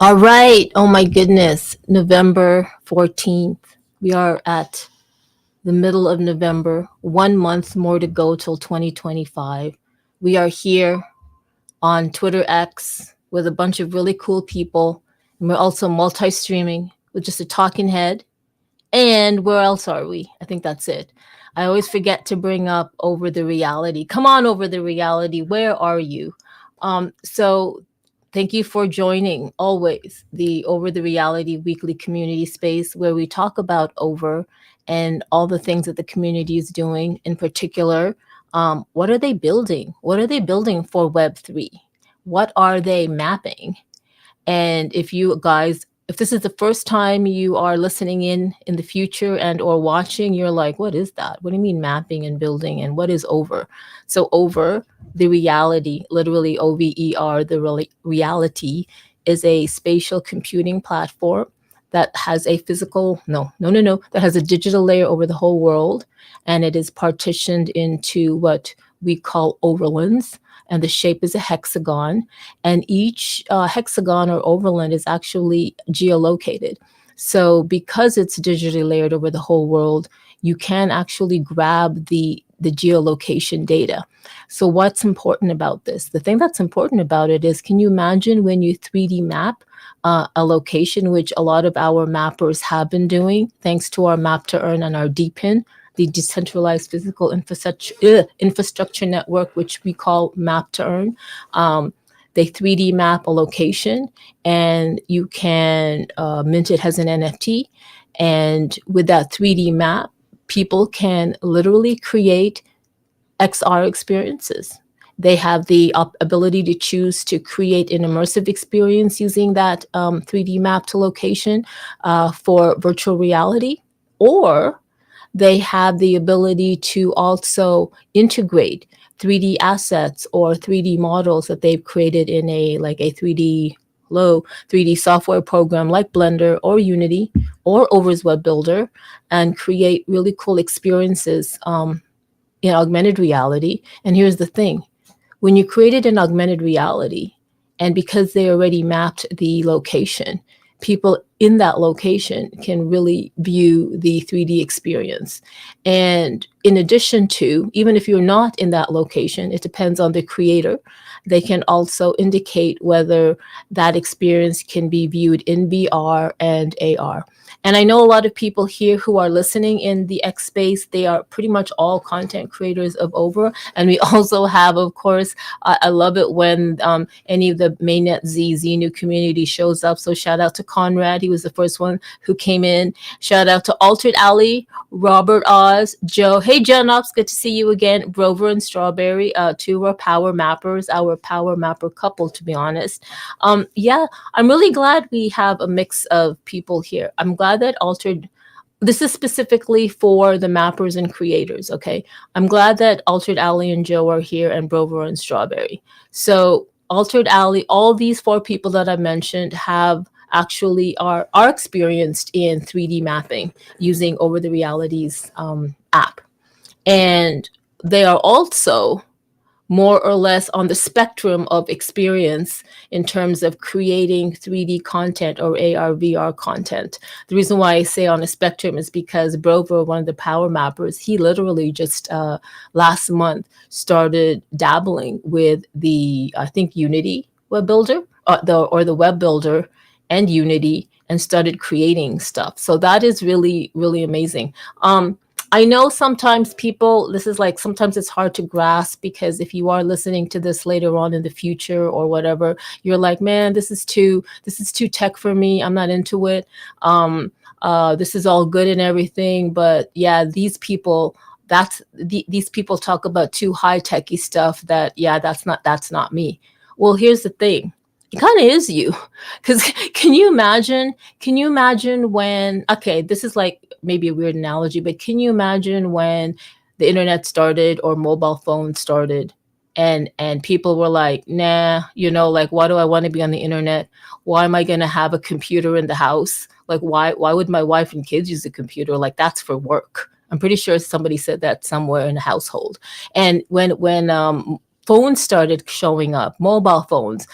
All right. Oh my goodness. November 14th. We are at the middle of November. 1 month more to go till 2025. We are here on Twitter X with a bunch of really cool people. And we're also multi streaming with just a talking head. And where else are we? I think that's it. I always forget to bring up Over the Reality. Come on, Over the Reality. Where are you? So thank you for joining always the Over the Reality weekly community space where we talk about over and all the things that the community is doing. In particular, what are they building? What are they building for Web3? What are they mapping? And if you guys, if this is the first time you are listening in the future and or watching, you're like, what is that? What do you mean mapping and building? And what is over? So over the reality, literally OVER, the reality is a spatial computing platform that has a physical, no, that has a digital layer over the whole world. And it is partitioned into what we call overlands, and the shape is a hexagon, and each hexagon or overland is actually geolocated. So because it's digitally layered over the whole world, you can actually grab the geolocation data. So what's important about this? The thing that's important about it is, can you imagine when you 3D map a location, which a lot of our mappers have been doing, thanks to our map to earn and our DPIN, the decentralized physical infrastructure network, which we call map to earn. They 3D map a location and you can mint it as an NFT. And with that 3D map, people can literally create XR experiences. They have the ability to choose to create an immersive experience using that 3D map to location for virtual reality, or they have the ability to also integrate 3D assets or 3D models that they've created in a 3D software program like Blender or Unity or Over's Web Builder, and create really cool experiences in augmented reality. And here's the thing. When you created an augmented reality, and because they already mapped the location, people in that location can really view the 3D experience. And in addition to, even if you're not in that location, it depends on the creator, they can also indicate whether that experience can be viewed in VR and AR. And I know a lot of people here who are listening in the X space, they are pretty much all content creators of Over. And we also have, of course, I love it when any of the Mainnet Xenu community shows up. So shout out to Conrad. He was the first one who came in. Shout out to Altered Alley, Robert Oz, Joe. Hey, Genops, good to see you again. Grover and Strawberry, two are power mappers, our power mapper couple, to be honest. Yeah, I'm really glad we have a mix of people here. I'm glad that this is specifically for the mappers and creators, okay? I'm glad that Altered Alley and Joe are here, and Brover and Strawberry. So Altered Alley, all these four people that I mentioned have actually are experienced in 3D mapping using Over the Realities app. And they are also more or less on the spectrum of experience in terms of creating 3D content or AR, VR content. The reason why I say on a spectrum is because Brover, one of the power mappers, he literally just last month started dabbling with the, I think, Unity web builder or the web builder and Unity, and started creating stuff. So that is really, really amazing. I know sometimes people, this is like, sometimes it's hard to grasp, because if you are listening to this later on in the future or whatever, you're like, man, this is too tech for me. I'm not into it. This is all good and everything. But yeah, these people, these people talk about too high techy stuff that, yeah, that's not me. Well, here's the thing. It kind of is you. Because can you imagine when, okay, this is like maybe a weird analogy, but can you imagine when the internet started or mobile phones started, and people were like, nah, like, why do I want to be on the internet? Why am I going to have a computer in the house? Like, why would my wife and kids use a computer? Like, that's for work. I'm pretty sure somebody said that somewhere in the household. And when phones started showing up, mobile phones,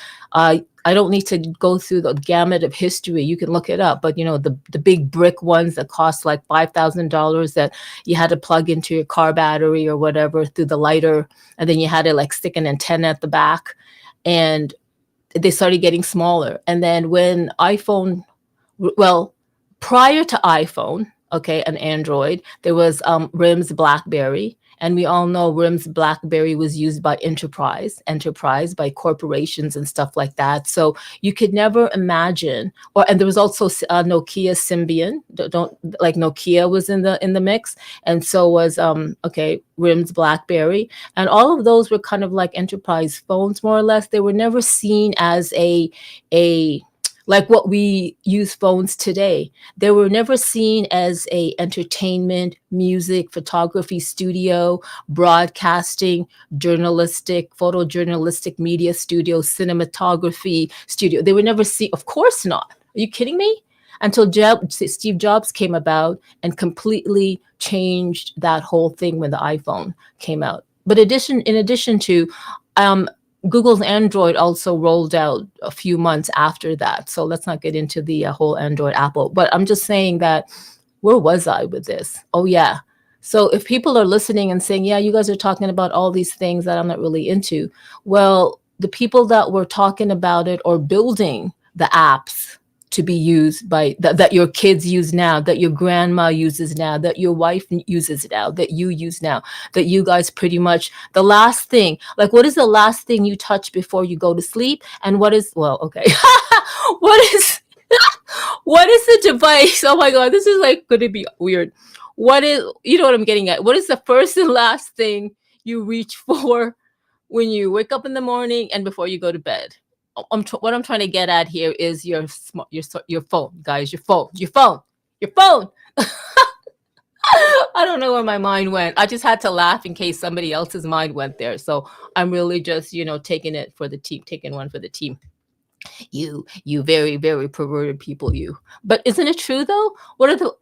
I don't need to go through the gamut of history. You can look it up. But the big brick ones that cost like $5,000 that you had to plug into your car battery or whatever through the lighter, and then you had to like stick an antenna at the back, and they started getting smaller. And then when iPhone, well, prior to iPhone, okay, an Android, there was RIM's BlackBerry. And we all know RIM's BlackBerry was used by enterprise by corporations and stuff like that. So you could never imagine. And there was also Nokia Symbian. Don't like Nokia was in the mix, and so was RIM's BlackBerry, and all of those were kind of like enterprise phones, more or less. They were never seen as a like what we use phones today. They were never seen as a entertainment, music, photography studio, broadcasting, journalistic, photojournalistic media studio, cinematography studio. They were never seen, of course not. Are you kidding me? Until Steve Jobs came about and completely changed that whole thing when the iPhone came out. But in addition to, Google's Android also rolled out a few months after that. So let's not get into the whole Android Apple. But I'm just saying that, where was I with this? Oh, yeah. So if people are listening and saying, yeah, you guys are talking about all these things that I'm not really into. Well, the people that were talking about it or building the apps to be used by that your kids use now, that your grandma uses now, that your wife uses now, that you use now, that you guys pretty much, the last thing, like what is the last thing you touch before you go to sleep? And what is, well, okay. what is the device? Oh my God, this is like going to be weird. What is, you know what I'm getting at? What is the first and last thing you reach for when you wake up in the morning and before you go to bed? What I'm trying to get at here is your phone, guys. Your phone. I don't know where my mind went. I just had to laugh in case somebody else's mind went there. So I'm really just taking it for the team, taking one for the team. You very, very perverted people, you. But isn't it true though? What are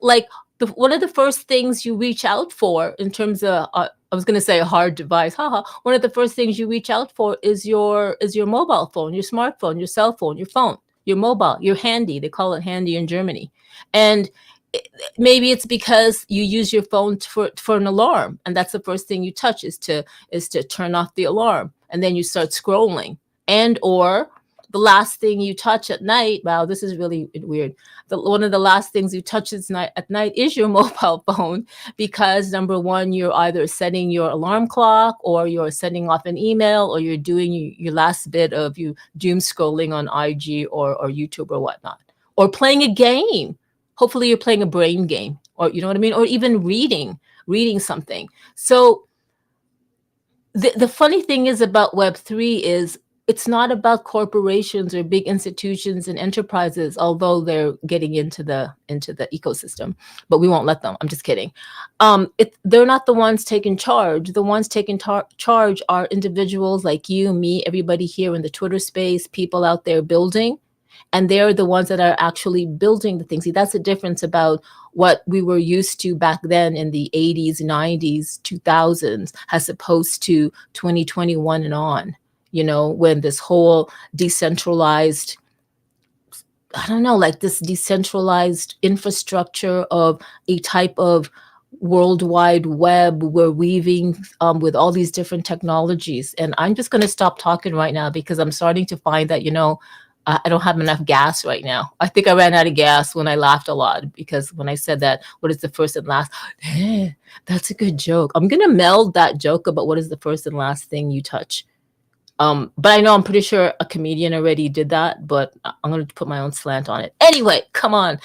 one of the first things you reach out for in terms of I was going to say a hard device. One of the first things you reach out for is your mobile phone, your smartphone, your cell phone, your phone, your mobile, your handy. They call it handy in Germany. And maybe it's because you use your phone for an alarm, and that's the first thing you touch is to turn off the alarm, and then you start scrolling. And or the last thing you touch at night, wow, this is really weird. One of the last things you touch at night is your mobile phone, because number one, you're either setting your alarm clock, or you're sending off an email, or you're doing your last bit of you doom scrolling on IG or YouTube or whatnot, or playing a game. Hopefully you're playing a brain game, or you know what I mean, or even reading something. So the funny thing is about Web3 is it's not about corporations or big institutions and enterprises, although they're getting into the ecosystem, but we won't let them. I'm just kidding. They're not the ones taking charge. The ones taking charge are individuals like you, me, everybody here in the Twitter space, people out there building. And they're the ones that are actually building the things. See, that's the difference about what we were used to back then in the 80s, 90s, 2000s, as opposed to 2021 and on, when this whole decentralized, I don't know, like this decentralized infrastructure of a type of worldwide web we're weaving with all these different technologies. And I'm just going to stop talking right now because I'm starting to find that, I don't have enough gas right now. I think I ran out of gas when I laughed a lot, because when I said that, what is the first and last? That's a good joke. I'm going to meld that joke about what is the first and last thing you touch. But I know I'm pretty sure a comedian already did that, but I'm going to put my own slant on it. Anyway, come on.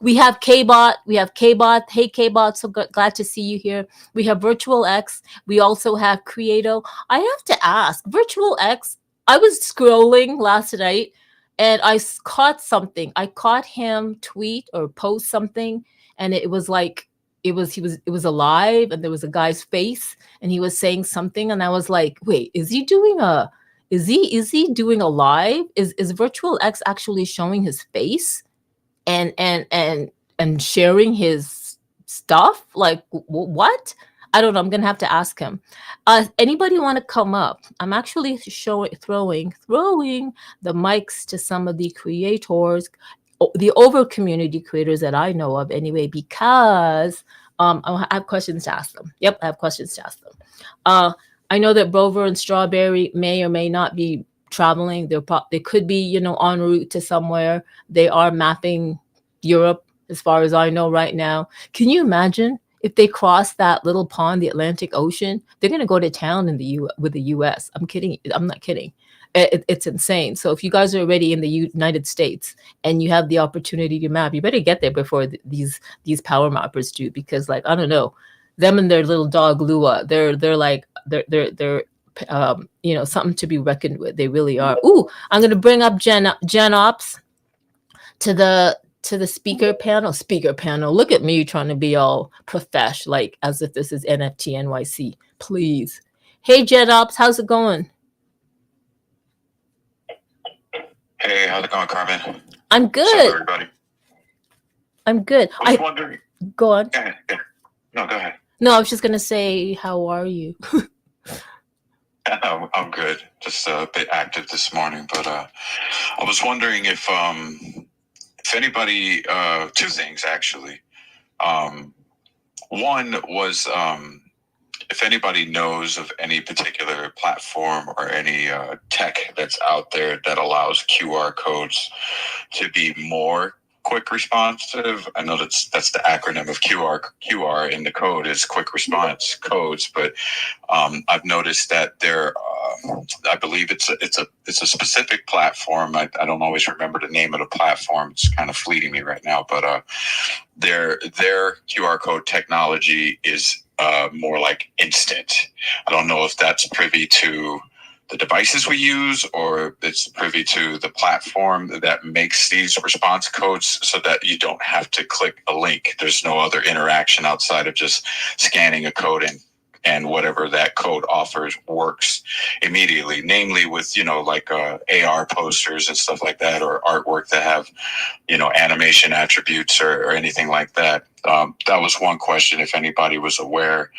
We have K-Bot. Hey, K-Bot, so glad to see you here. We have Virtual X. We also have Creato. I have to ask, Virtual X, I was scrolling last night and I caught something. I caught him tweet or post something, and it was like, it was alive, and there was a guy's face and he was saying something, and I was like, wait, is he doing a live? Is Virtual X actually showing his face and sharing his stuff? Like what? I don't know. I'm gonna have to ask him. Anybody want to come up? I'm actually throwing the mics to some of the creators, the over community creators that I know of, anyway, because I have questions to ask them. Yep, I have questions to ask them. I know that Rover and Strawberry may or may not be traveling. They could be, you know, en route to somewhere. They are mapping Europe, as far as I know right now. Can you imagine if they cross that little pond, the Atlantic Ocean? They're going to go to town in with the U.S. I'm kidding. I'm not kidding. It's insane. So if you guys are already in the United States and you have the opportunity to map, you better get there before these power mappers do, because, like, I don't know, them and their little dog Lua, they're you know, something to be reckoned with. They really are. Ooh, I'm gonna bring up Gen Ops to the speaker panel. Look at me trying to be all profesh, like as if this is NFT NYC. Please. Hey Gen Ops, how's it going? Hey, how's it going, Carmen? I'm good. What's up, everybody? I'm good. I was wondering. Go on. Go ahead. No, go ahead. No, I was just gonna say, how are you? I'm good. Just a bit active this morning, but I was wondering if anybody, two things actually. One was if anybody knows of any particular platform or any tech that's out there that allows QR codes to be more quick responsive. I know that's the acronym of QR in the code is quick response codes, but I've noticed that there, I believe it's a specific platform. I don't always remember the name of the platform. It's kind of fleeting me right now, but their QR code technology is more like instant. I don't know if that's privy to the devices we use, or it's privy to the platform that makes these response codes so that you don't have to click a link. There's no other interaction outside of just scanning a code and whatever that code offers works immediately, namely with, you know, like AR posters and stuff like that, or artwork that have, you know, animation attributes or anything like that. That was one question, if anybody was aware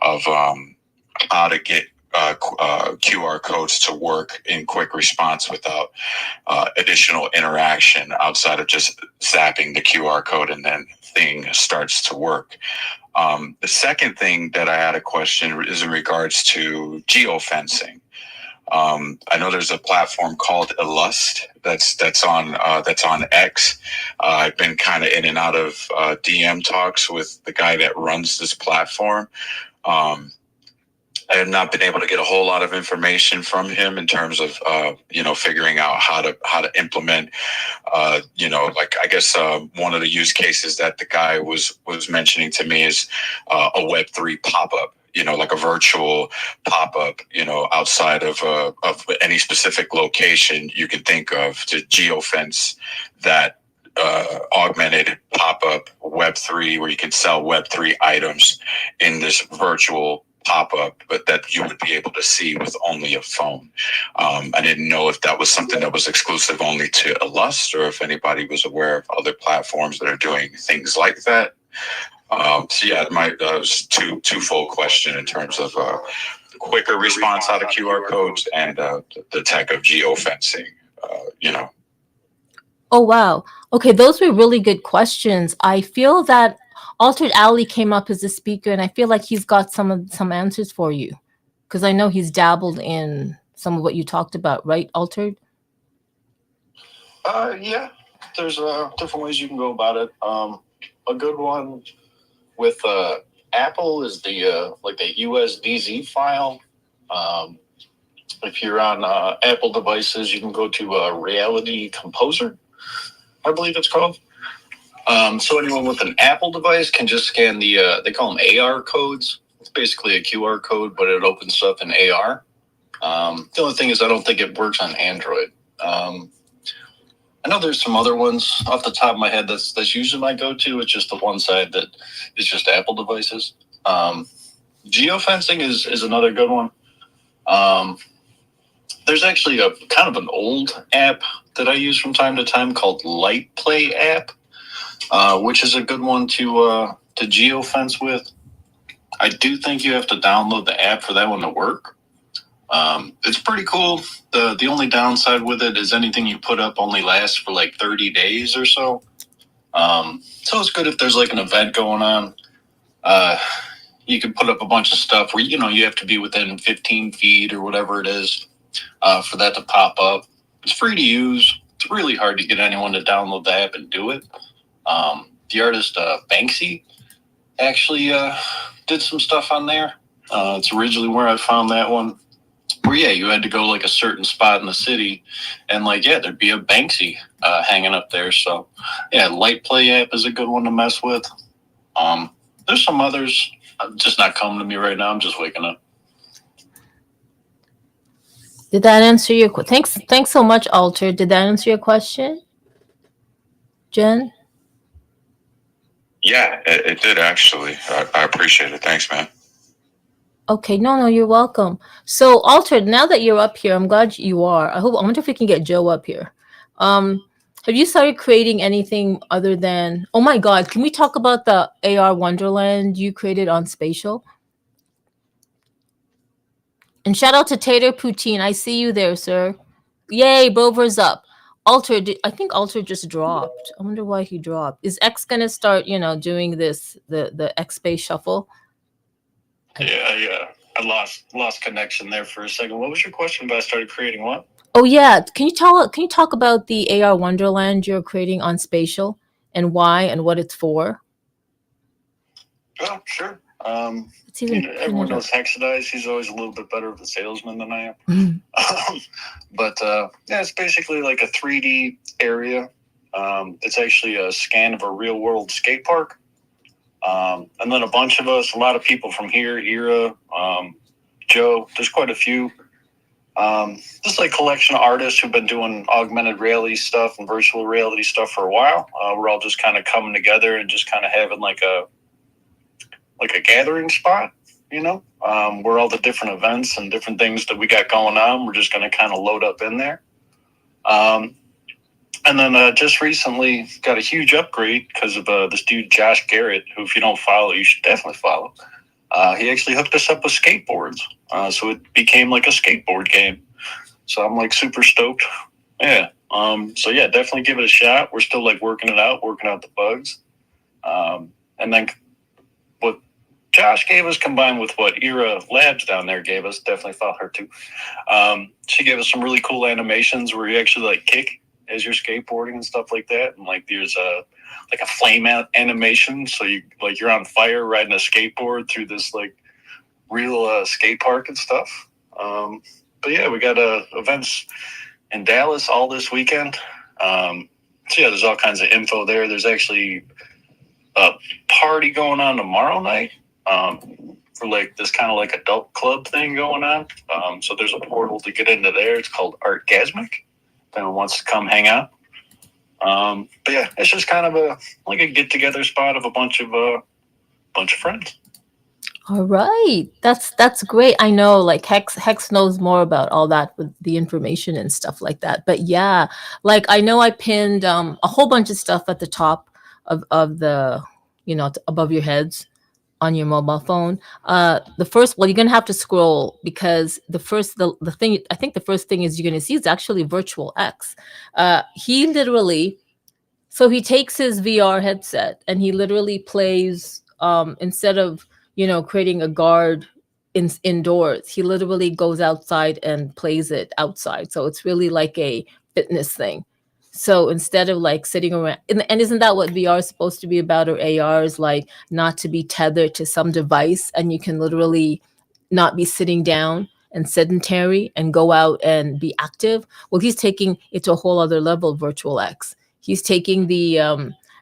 of how to get QR codes to work in quick response without additional interaction outside of just zapping the QR code and then thing starts to work. The second thing that I had a question is in regards to geofencing. I know there's a platform called Illust that's on X. I've been kind of in and out of DM talks with the guy that runs this platform. I have not been able to get a whole lot of information from him in terms of, you know, figuring out how to implement, you know, like, I guess one of the use cases that the guy was mentioning to me is a Web3 pop-up, you know, like a virtual pop-up, you know, outside of any specific location you can think of to geofence that augmented pop-up Web3, where you can sell Web3 items in this virtual pop-up, but that you would be able to see with only a phone. I didn't know if that was something that was exclusive only to Illust, or if anybody was aware of other platforms that are doing things like that. So yeah, that was twofold question in terms of quicker response out of QR codes and the tech of geofencing. You know. Oh wow. Okay, those were really good questions. I feel that Altered Alley came up as a speaker, and I feel like he's got some answers for you, because I know he's dabbled in some of what you talked about, right, Altered? Yeah. There's different ways you can go about it. A good one with Apple is the like the USDZ file. If you're on Apple devices, you can go to Reality Composer, I believe it's called. So anyone with an Apple device can just scan the, they call them AR codes. It's basically a QR code, but it opens stuff in AR. The only thing is I don't think it works on Android. I know there's some other ones off the top of my head that's usually my go-to. It's just the one side that is just Apple devices. Geofencing is another good one. There's actually a kind of an old app that I use from time to time called Light Play app, which is a good one to geofence with. I do think you have to download the app for that one to work. It's pretty cool. The only downside with it is anything you put up only lasts for like 30 days or so. So it's good if there's like an event going on. You can put up a bunch of stuff where, you have to be within 15 feet or whatever it is for that to pop up. It's free to use. It's really hard to get anyone to download the app and do it. The artist Banksy actually did some stuff on there. It's originally where I found that one. Where, you had to go like a certain spot in the city and there'd be a Banksy hanging up there. So, Light Play app is a good one to mess with. There's some others just not coming to me right now. I'm just waking up. Did that answer your question? Thanks so much, Alter. Did that answer your question, Jen? Yeah, it did actually. I appreciate it. Thanks, man. Okay, no, you're welcome. So, Alter, now that you're up here, I'm glad you are. I wonder if we can get Joe up here. Have you started creating anything other than? Oh my God, can we talk about the AR Wonderland you created on Spatial? And shout out to Tater Poutine. I see you there, sir. Yay, Bover's up. Alter, I think Alter just dropped. I wonder why he dropped. Is X gonna start, doing this the X Space Shuffle? Yeah. I lost connection there for a second. What was your question about? I started creating what? Oh yeah, can you talk about the AR Wonderland you're creating on Spatial and why and what it's for? Oh, sure. Everyone knows Hexadize. He's always a little bit better of a salesman than I am. But it's basically like a 3D area. It's actually a scan of a real world skate park. And then a bunch of us, a lot of people from here, Ira, Joe, there's quite a few. Just like collection of artists who've been doing augmented reality stuff and virtual reality stuff for a while. We're all just kind of coming together and just kind of having like a gathering spot, where all the different events and different things that we got going on, we're just going to kind of load up in there. And then just recently got a huge upgrade because of this dude, Josh Garrett, who if you don't follow, you should definitely follow. He actually hooked us up with skateboards. So it became like a skateboard game. So I'm like super stoked. Yeah. So yeah, definitely give it a shot. We're still like working out the bugs. And then what Josh gave us combined with what Ira Labs down there gave us, definitely thought her too. She gave us some really cool animations where you actually like kick as you're skateboarding and stuff like that. And like there's a flame animation. So you're on fire riding a skateboard through this like real skate park and stuff. But yeah, we got events in Dallas all this weekend. So yeah, there's all kinds of info there. There's actually a party going on tomorrow night for like this kind of like adult club thing going on. So there's a portal to get into there. It's called Artgasmic. If anyone wants to come hang out. But yeah, it's just kind of a get together spot of a bunch of friends. All right, that's great. I know, like Hex knows more about all that with the information and stuff like that. But yeah, like I know I pinned a whole bunch of stuff at the top of the above your heads on your mobile phone. The first, well, you're gonna have to scroll because the thing I think the first thing is you're gonna see is actually Virtual X. He literally, so he takes his VR headset and he literally plays instead of creating a guard indoors, he literally goes outside and plays it outside. So it's really like a fitness thing. So instead of like sitting around, and isn't that what VR is supposed to be about, or AR is like not to be tethered to some device and you can literally not be sitting down and sedentary and go out and be active? Well, he's taking it to a whole other level, Virtual X. He's taking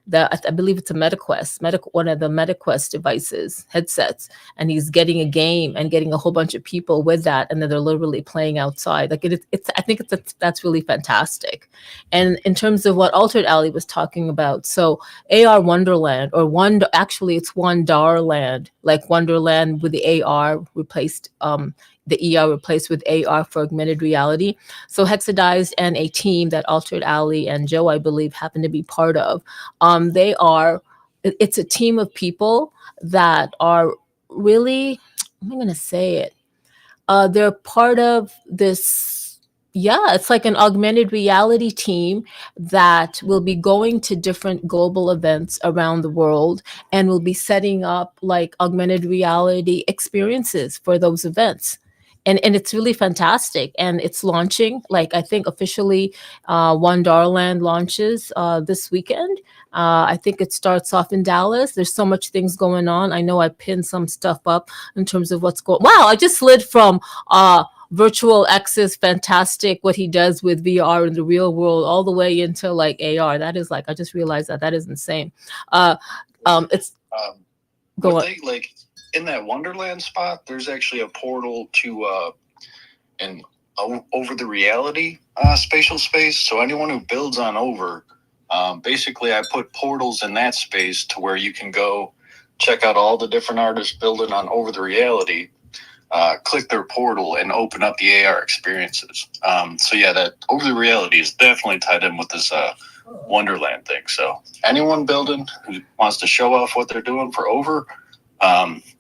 I believe it's a one of the MetaQuest devices, headsets, and he's getting a game and getting a whole bunch of people with that, and then they're literally playing outside. Like I think that's really fantastic. And in terms of what Altered Alley was talking about, so AR Wonderland, or actually it's Wonderland, like Wonderland with the AR replaced. The ER replaced with AR for augmented reality. So Hexadized and a team that Altered Alley and Joe, I believe, happen to be part of. It's a team of people that are really, I'm going to say it. They're part of this. Yeah, it's like an augmented reality team that will be going to different global events around the world and will be setting up like augmented reality experiences for those events. And it's really fantastic. And it's launching, like I think officially Wonderland launches this weekend. I think it starts off in Dallas. There's so much things going on. I know I pinned some stuff up in terms of what's going. Wow, I just slid from virtual X's fantastic what he does with VR in the real world all the way into like AR. That is like I just realized that is insane. It's go What on. they like in that Wonderland spot? There's actually a portal to an over the reality spatial space. So anyone who builds on over, basically, I put portals in that space to where you can go check out all the different artists building on over the reality. Click their portal and open up the AR experiences. So yeah, that over the reality is definitely tied in with this Wonderland thing. So anyone building who wants to show off what they're doing for over,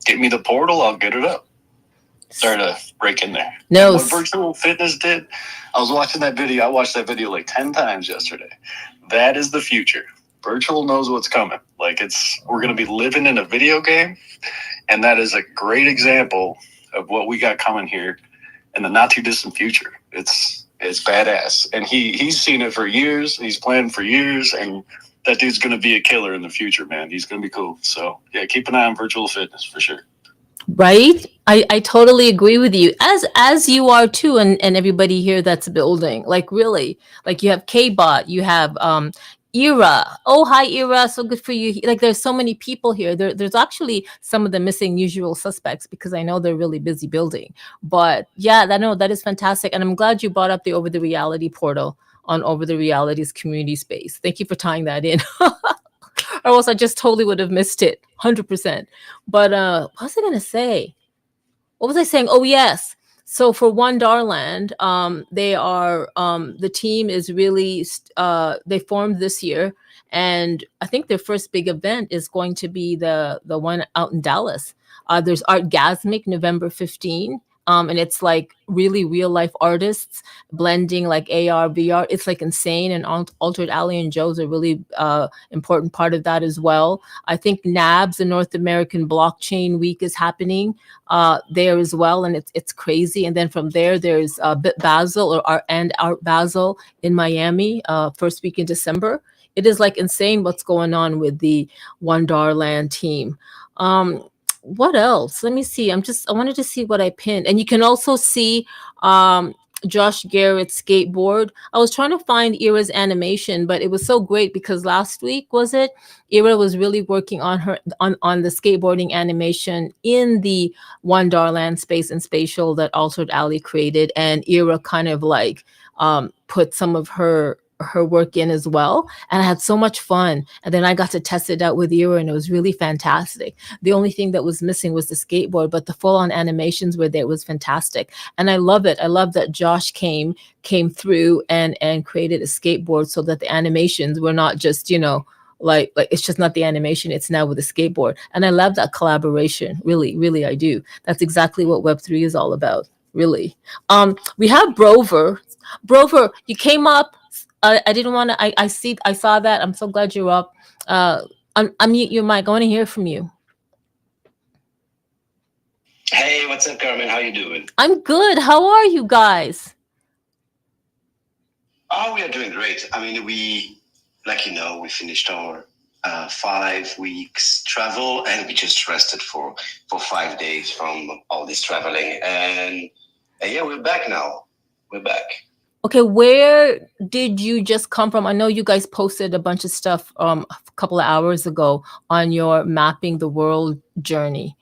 get me the portal, I'll get it up. Start to break in there. No, And what virtual fitness did, I was watching that video. I watched that video like 10 times yesterday. That is the future. Virtual knows what's coming. Like we're going to be living in a video game. And that is a great example of what we got coming here in the not too distant future. It's badass. And he's seen it for years. He's planned for years. And that dude's going to be a killer in the future, man. He's going to be cool. So yeah, keep an eye on virtual fitness for sure. right? I totally agree with you, as you are too, and everybody here that's building. Like really, like you have K-Bot, you have Era. Oh, hi Era, so good for you. Like there's so many people here. There's actually some of the missing usual suspects because I know they're really busy building. But yeah, that is fantastic, and I'm glad you brought up the Over the Reality portal on Over the Reality's community space. Thank you for tying that in. Or else I just totally would have missed it 100%. But what was I going to say? What was I saying? Oh, yes. So for Wonderland, they are the team is really they formed this year, and I think their first big event is going to be the one out in Dallas. There's Artgasmic November 15. And it's like really real life artists blending like AR, VR. It's like insane. And Altered Alley and Joe's a really important part of that as well. I think NABS, the North American Blockchain Week, is happening there as well, and it's crazy. And then from there, there's Bit Basel and Art Basel in Miami, first week in December. It is like insane what's going on with the Wonderland team. What else? Let me see. I wanted to see what I pinned. And you can also see Josh Garrett's skateboard. I was trying to find Ira's animation, but it was so great because last week, was it? Ira was really working on the skateboarding animation in the Wonderland space and spatial that Altered Alley created. And Ira kind of like put some of her work in as well, and I had so much fun. And then I got to test it out with Ira, and it was really fantastic. The only thing that was missing was the skateboard, but the full-on animations were there. It was fantastic, and I love it. I love that Josh came through and created a skateboard so that the animations were not just like it's just not the animation, it's now with a skateboard. And I love that collaboration. Really I do. That's exactly what Web3 is all about, really. We have Brover, you came up. I didn't want to. I saw that. I'm so glad you're up. Unmute your mic. I want to hear from you. Hey, what's up, Carmen? How you doing? I'm good. How are you guys? Oh, we are doing great. I mean, we finished our 5 weeks travel, and we just rested for 5 days from all this traveling, and yeah, we're back now. We're back. Okay, where did you just come from? I know you guys posted a bunch of stuff a couple of hours ago on your mapping the world journey,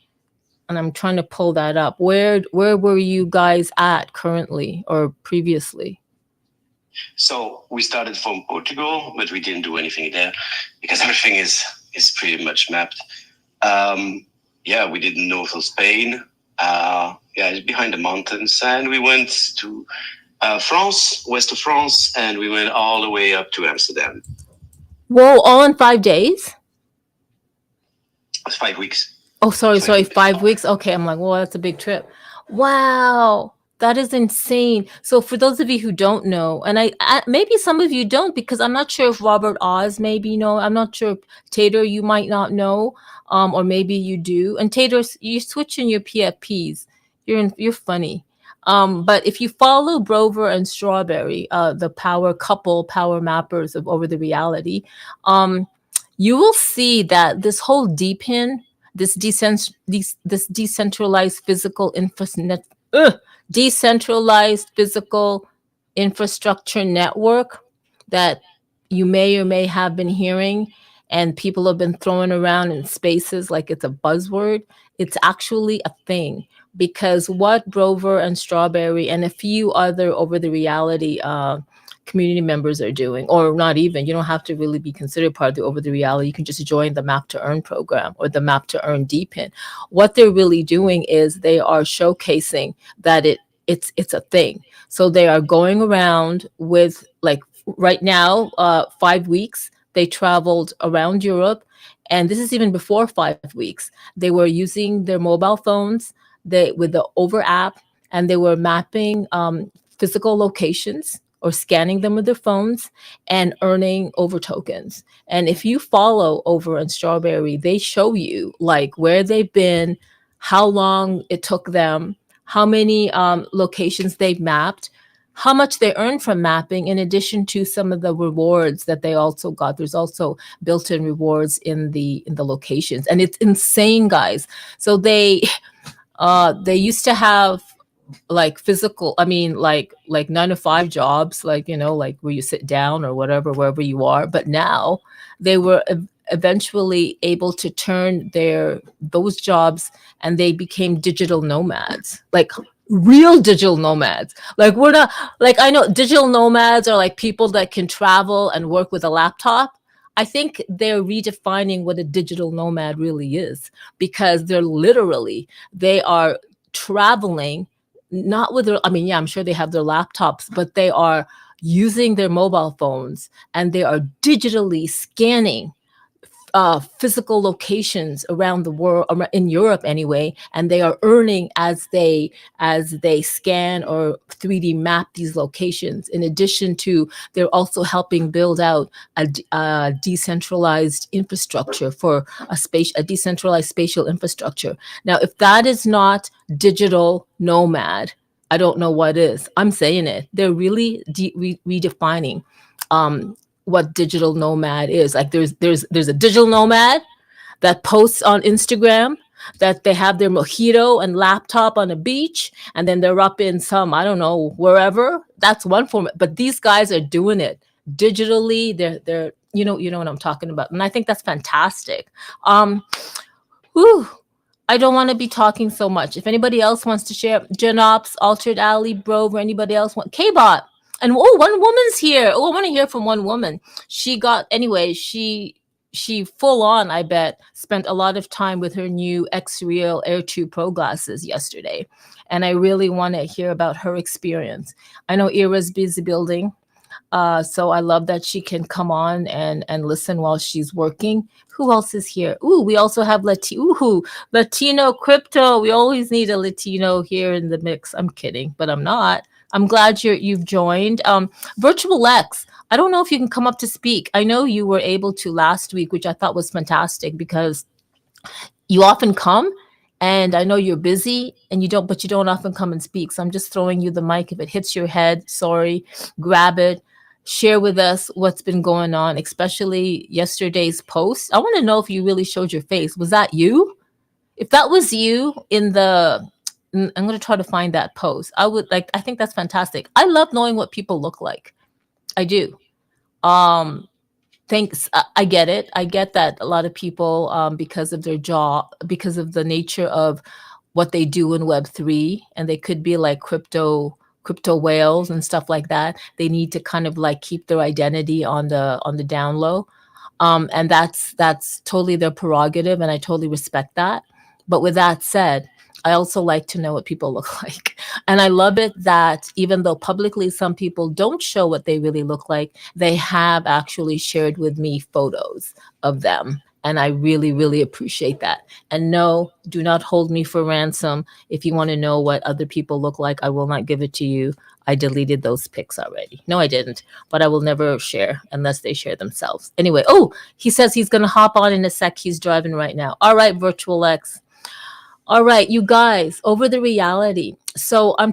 and I'm trying to pull that up. Where were you guys at currently or previously? So we started from Portugal, but we didn't do anything there because everything is pretty much mapped. Yeah, we did north of Spain. Yeah, it's behind the mountains, and we went to France, west of France, and we went all the way up to Amsterdam. Whoa, all in 5 days? 5 weeks. Oh, sorry, So it would be 5 weeks. Okay, I'm like, well, that's a big trip. Wow, that is insane. So for those of you who don't know, and I maybe some of you don't, because I'm not sure if Robert Oz maybe you know. I'm not sure if Tater you might not know, or maybe you do. And Tater, you're switching your PFPs. You're funny. But if you follow Brover and Strawberry, the power mappers of Over the Reality, um, you will see that this whole DPIN, this decentralized physical decentralized physical infrastructure network that you may or may have been hearing and people have been throwing around in spaces like it's a buzzword. It's actually a thing, because what Brover and Strawberry and a few other Over the Reality community members are doing, or not even, you don't have to really be considered part of the Over the Reality. You can just join the Map to Earn program or the Map to Earn DPIN. What they're really doing is they are showcasing that it's a thing. So they are going around with, like, right now, 5 weeks they traveled around Europe, and this is even before 5 weeks. They were using their mobile phones, with the Over app, and they were mapping physical locations or scanning them with their phones and earning Over tokens. And if you follow Over and Strawberry, they show you like where they've been, how long it took them, how many locations they've mapped, how much they earned from mapping, in addition to some of the rewards that they also got. There's also built-in rewards in the locations, and it's insane, guys. So they used to have like physical, I mean, like 9 to 5 jobs, like, like where you sit down or whatever, wherever you are. But now they were eventually able to turn those jobs, and they became digital nomads, like real digital nomads. Like, we're not, like, I know digital nomads are like people that can travel and work with a laptop. I think they're redefining what a digital nomad really is, because they are traveling, not with their, I mean, yeah, I'm sure they have their laptops, but they are using their mobile phones, and they are digitally scanning physical locations around the world, in Europe anyway, and they are earning as they scan or 3D map these locations. In addition to, they're also helping build out a decentralized infrastructure for a decentralized spatial infrastructure. Now, if that is not digital nomad, I don't know what is. I'm saying it. They're really redefining what digital nomad is. Like, there's a digital nomad that posts on Instagram that they have their mojito and laptop on a beach, and then they're up in some, I don't know, wherever. That's one form. But these guys are doing it digitally. They're you know what I'm talking about, and I think that's fantastic. Whew, I don't want to be talking so much. If anybody else wants to share, Genops, Altered Alley, Brover, anybody else want, K-Bot. And one woman's here. Oh, I want to hear from one woman. She got, anyway, she full on, I bet, spent a lot of time with her new X-Real Air 2 Pro glasses yesterday. And I really want to hear about her experience. I know Ira's busy building. So I love that she can come on and listen while she's working. Who else is here? Ooh, we also have Latino crypto. We always need a Latino here in the mix. I'm kidding, but I'm not. I'm glad you've joined. Virtual X, I don't know if you can come up to speak. I know you were able to last week, which I thought was fantastic, because you often come, and I know you're busy and you don't often come and speak. So I'm just throwing you the mic. If it hits your head, sorry, grab it. Share with us what's been going on, especially yesterday's post. I want to know if you really showed your face. Was that you? If that was you I'm going to try to find that post. I think that's fantastic. I love knowing what people look like. I do. Thanks. I get it. I get that a lot of people, because of their job, because of the nature of what they do in Web3, and they could be like crypto whales and stuff like that. They need to kind of like keep their identity on the down low. And that's totally their prerogative, and I totally respect that. But with that said, I also like to know what people look like. And I love it that even though publicly some people don't show what they really look like, they have actually shared with me photos of them. And I really, really appreciate that. And no, do not hold me for ransom. If you want to know what other people look like, I will not give it to you. I deleted those pics already. No, I didn't. But I will never share unless they share themselves. Anyway, oh, he says he's going to hop on in a sec. He's driving right now. All right, Virtual X. All right, you guys, over the reality. So I'm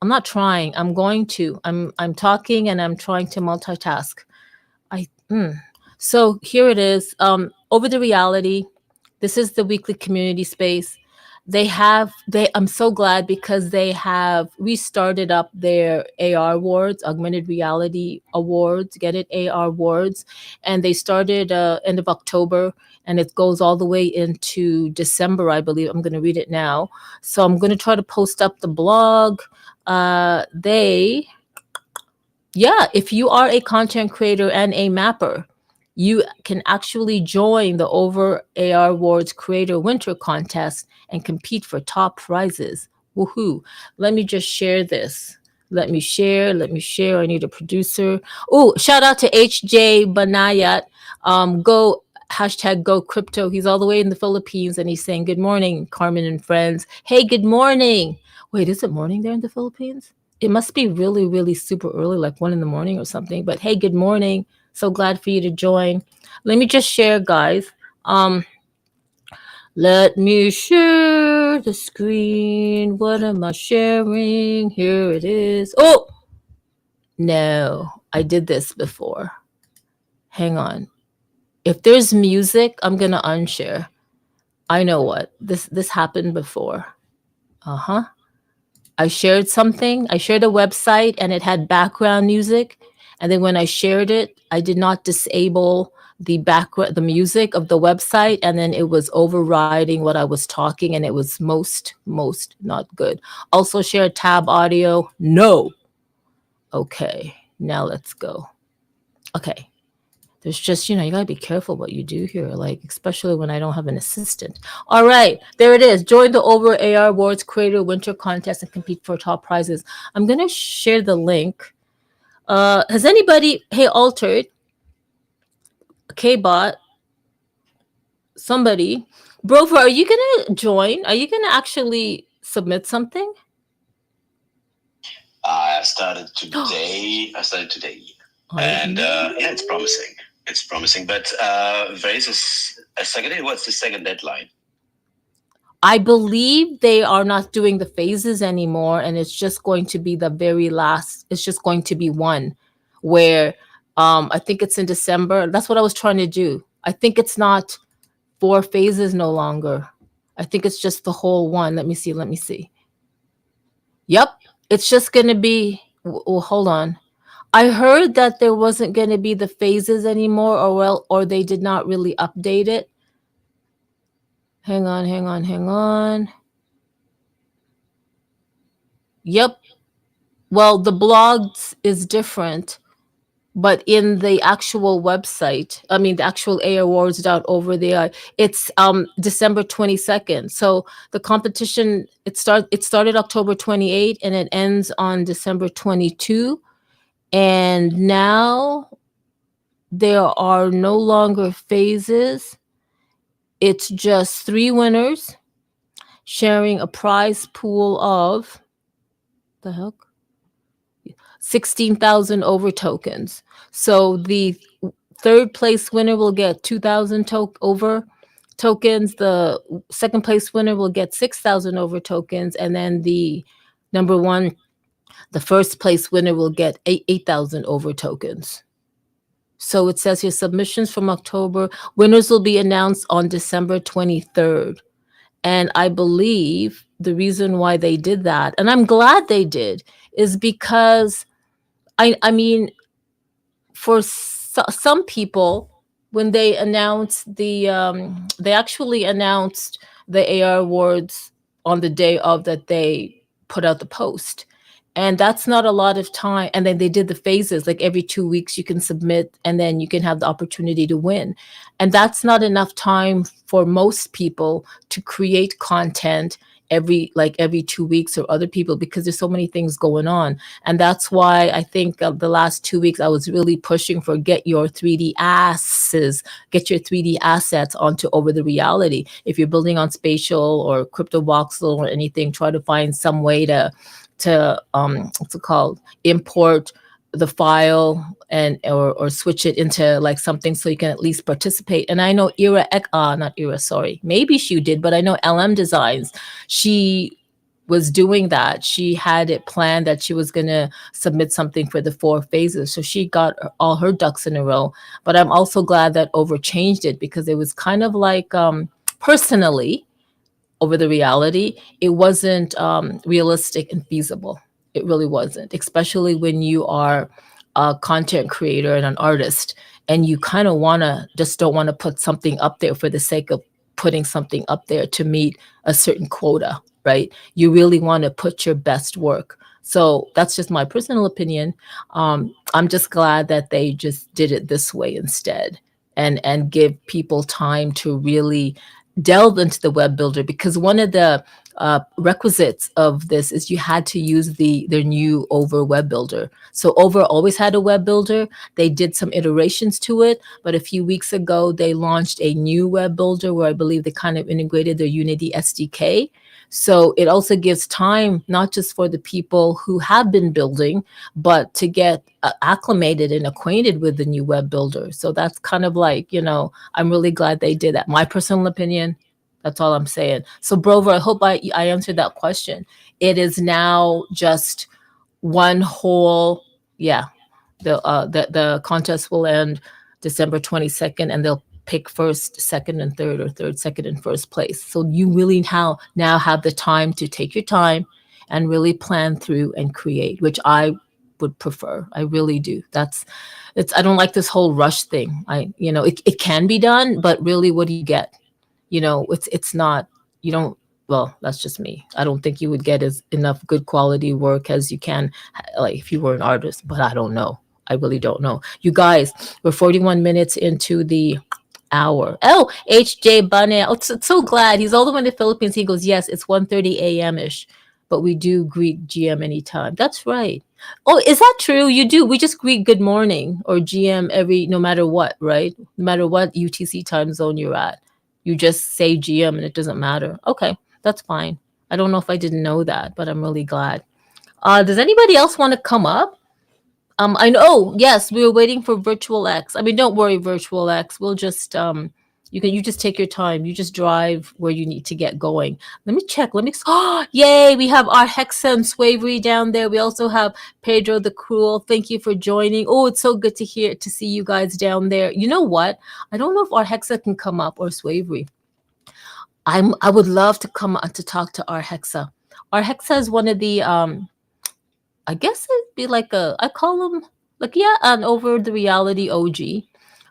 not trying. I'm going to. I'm talking and I'm trying to multitask. So here it is. Over the reality. This is the weekly community space. I'm so glad because they have restarted up their AR awards, augmented reality awards, get it, AR awards. And they started end of October and it goes all the way into December, I believe. I'm going to read it now. So I'm going to try to post up the blog. If you are a content creator and a mapper, you can actually join the Over AR Awards Creator Winter Contest and compete for top prizes. Woohoo. Let me just share this. Let me share. I need a producer. Oh, shout out to HJ Banayat. Go crypto. He's all the way in the Philippines and he's saying, good morning, Carmen and friends. Hey, good morning. Wait, is it morning there in the Philippines? It must be really, really super early, like 1 a.m. or something. But hey, good morning. So glad for you to join. Let me just share, guys. Let me share the screen. What am I sharing? Here it is. Oh, no, I did this before. Hang on. If there's music, I'm going to unshare. I know what. This happened before. I shared something. I shared a website and it had background music. And then when I shared it, I did not disable the music of the website. And then it was overriding what I was talking and it was most not good. Also share tab audio. No. Okay, now let's go. Okay. There's just, you got to be careful what you do here, like, especially when I don't have an assistant. All right, there it is. Join the Over AR Awards Creator Winter Contest and compete for top prizes. I'm going to share the link. Has anybody, hey, Altered, K-Bot, somebody, Brover, are you going to join? Are you going to actually submit something? I started today. And it's promising. It's promising, but there is a second. What's the second deadline? I believe they are not doing the phases anymore, and it's just going to be the very last. It's just going to be one, where I think it's in December. That's what I was trying to do. I think it's not 4 phases no longer. I think it's just the whole one. Let me see. Yep, it's just going to be. Well, hold on. I heard that there wasn't going to be the phases anymore, or they did not really update it. Hang on. Yep. Well, the blogs is different, but in the actual website, the actual awards.over there, it's December 22nd. So the competition, it started October 28 and it ends on December 22. And now there are no longer phases. It's just 3 winners sharing a prize pool of the heck 16,000 over tokens. So the 3rd place winner will get 2,000 over tokens. The 2nd place winner will get 6,000 over tokens, and then the 1st place winner will get 8,000 over tokens. So it says here submissions from October. Winners will be announced on December 23rd. And I believe the reason why they did that, and I'm glad they did, is because, I mean, for some people, when they announced they actually announced the AR awards on the day of that they put out the post. And that's not a lot of time. And then they did the phases, like every 2 weeks you can submit and then you can have the opportunity to win. And that's not enough time for most people to create content every 2 weeks, or other people, because there's so many things going on. And that's why I think the last 2 weeks I was really pushing for get your 3D assets onto Over the Reality. If you're building on spatial or crypto voxel or anything, try to find some way to what's it called, import the file and or switch it into like something so you can at least participate. And I know not Era, sorry, maybe she did, but I know LM Designs, she was doing that. She had it planned that she was going to submit something for the 4 phases. So she got all her ducks in a row. But I'm also glad that Over changed it, because it was kind of like, personally, Over the Reality, it wasn't realistic and feasible. It really wasn't, especially when you are a content creator and an artist, and you kind of don't want to put something up there for the sake of putting something up there to meet a certain quota, right? You really want to put your best work. So that's just my personal opinion. I'm just glad that they just did it this way instead, and give people time to really delve into the web builder, because one of the requisites of this is you had to use their new Over web builder. So Over always had a web builder. They did some iterations to it, but a few weeks ago they launched a new web builder where I believe they kind of integrated their Unity SDK. So it also gives time, not just for the people who have been building, but to get acclimated and acquainted with the new web builder. So that's kind of like, I'm really glad they did that. My personal opinion, that's all I'm saying. So Brover, I hope I answered that question. It is now just one whole, the contest will end December 22nd, and they'll pick first, second, and third, or third, second, and first place. So you really now have the time to take your time and really plan through and create, which I would prefer. I really do. I don't like this whole rush thing. It can be done, but really, what do you get? It's not, you don't, well, that's just me. I don't think you would get enough good quality work as you can, like if you were an artist, but I don't know. I really don't know. You guys, we're 41 minutes into the hour. Oh, HJ Bunny. Oh, so glad. He's all the way in the Philippines. He goes, yes, it's 1:30 a.m.-ish, but we do greet GM anytime. That's right. Oh, is that true? You do. We just greet good morning or GM no matter what, right? No matter what UTC time zone you're at. You just say GM and it doesn't matter. Okay, that's fine. I don't know if I didn't know that, but I'm really glad. Does anybody else want to come up? I know. Oh, yes, we were waiting for Virtual X. I mean, don't worry, Virtual X. We'll just you just take your time. You just drive where you need to get going. Let me check. Oh, yay! We have our Hexa and Swavery down there. We also have Pedro the Cruel. Thank you for joining. Oh, it's so good to see you guys down there. You know what? I don't know if our Hexa can come up or Swavery. I would love to come to talk to our Hexa. Our Hexa is one of the I guess it'd be like I call him an Over the Reality OG.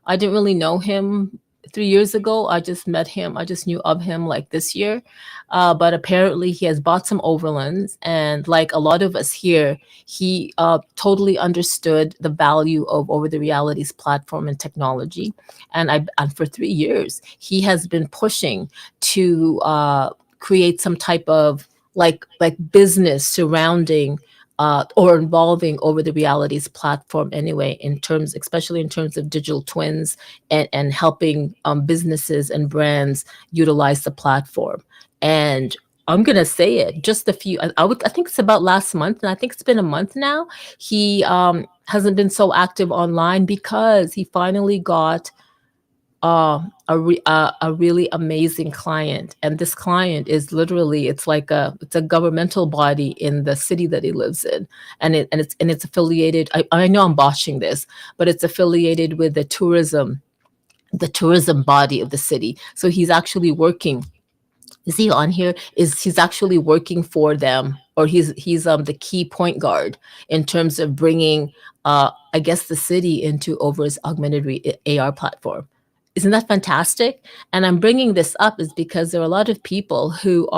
I didn't really know him 3 years ago. I just met him. I just knew of him like this year. But apparently he has bought some overlands, and like a lot of us here, he totally understood the value of Over the Reality's platform and technology. And for 3 years, he has been pushing to create some type of like business surrounding or involving Over the Realities platform anyway, especially in terms of digital twins and helping businesses and brands utilize the platform. And I'm gonna say it, just a few. I think it's about last month, and I think it's been a month now. He hasn't been so active online because he finally got a really amazing client, and this client is literally it's a governmental body in the city that he lives in, and it's affiliated. I know I'm botching this, but it's affiliated with the tourism body of the city. So he's actually working. Is he on here? He's actually working for them, or he's the key point guard in terms of bringing I guess the city into Over's augmented AR platform. Isn't that fantastic? And I'm bringing this up is because there are a lot of people who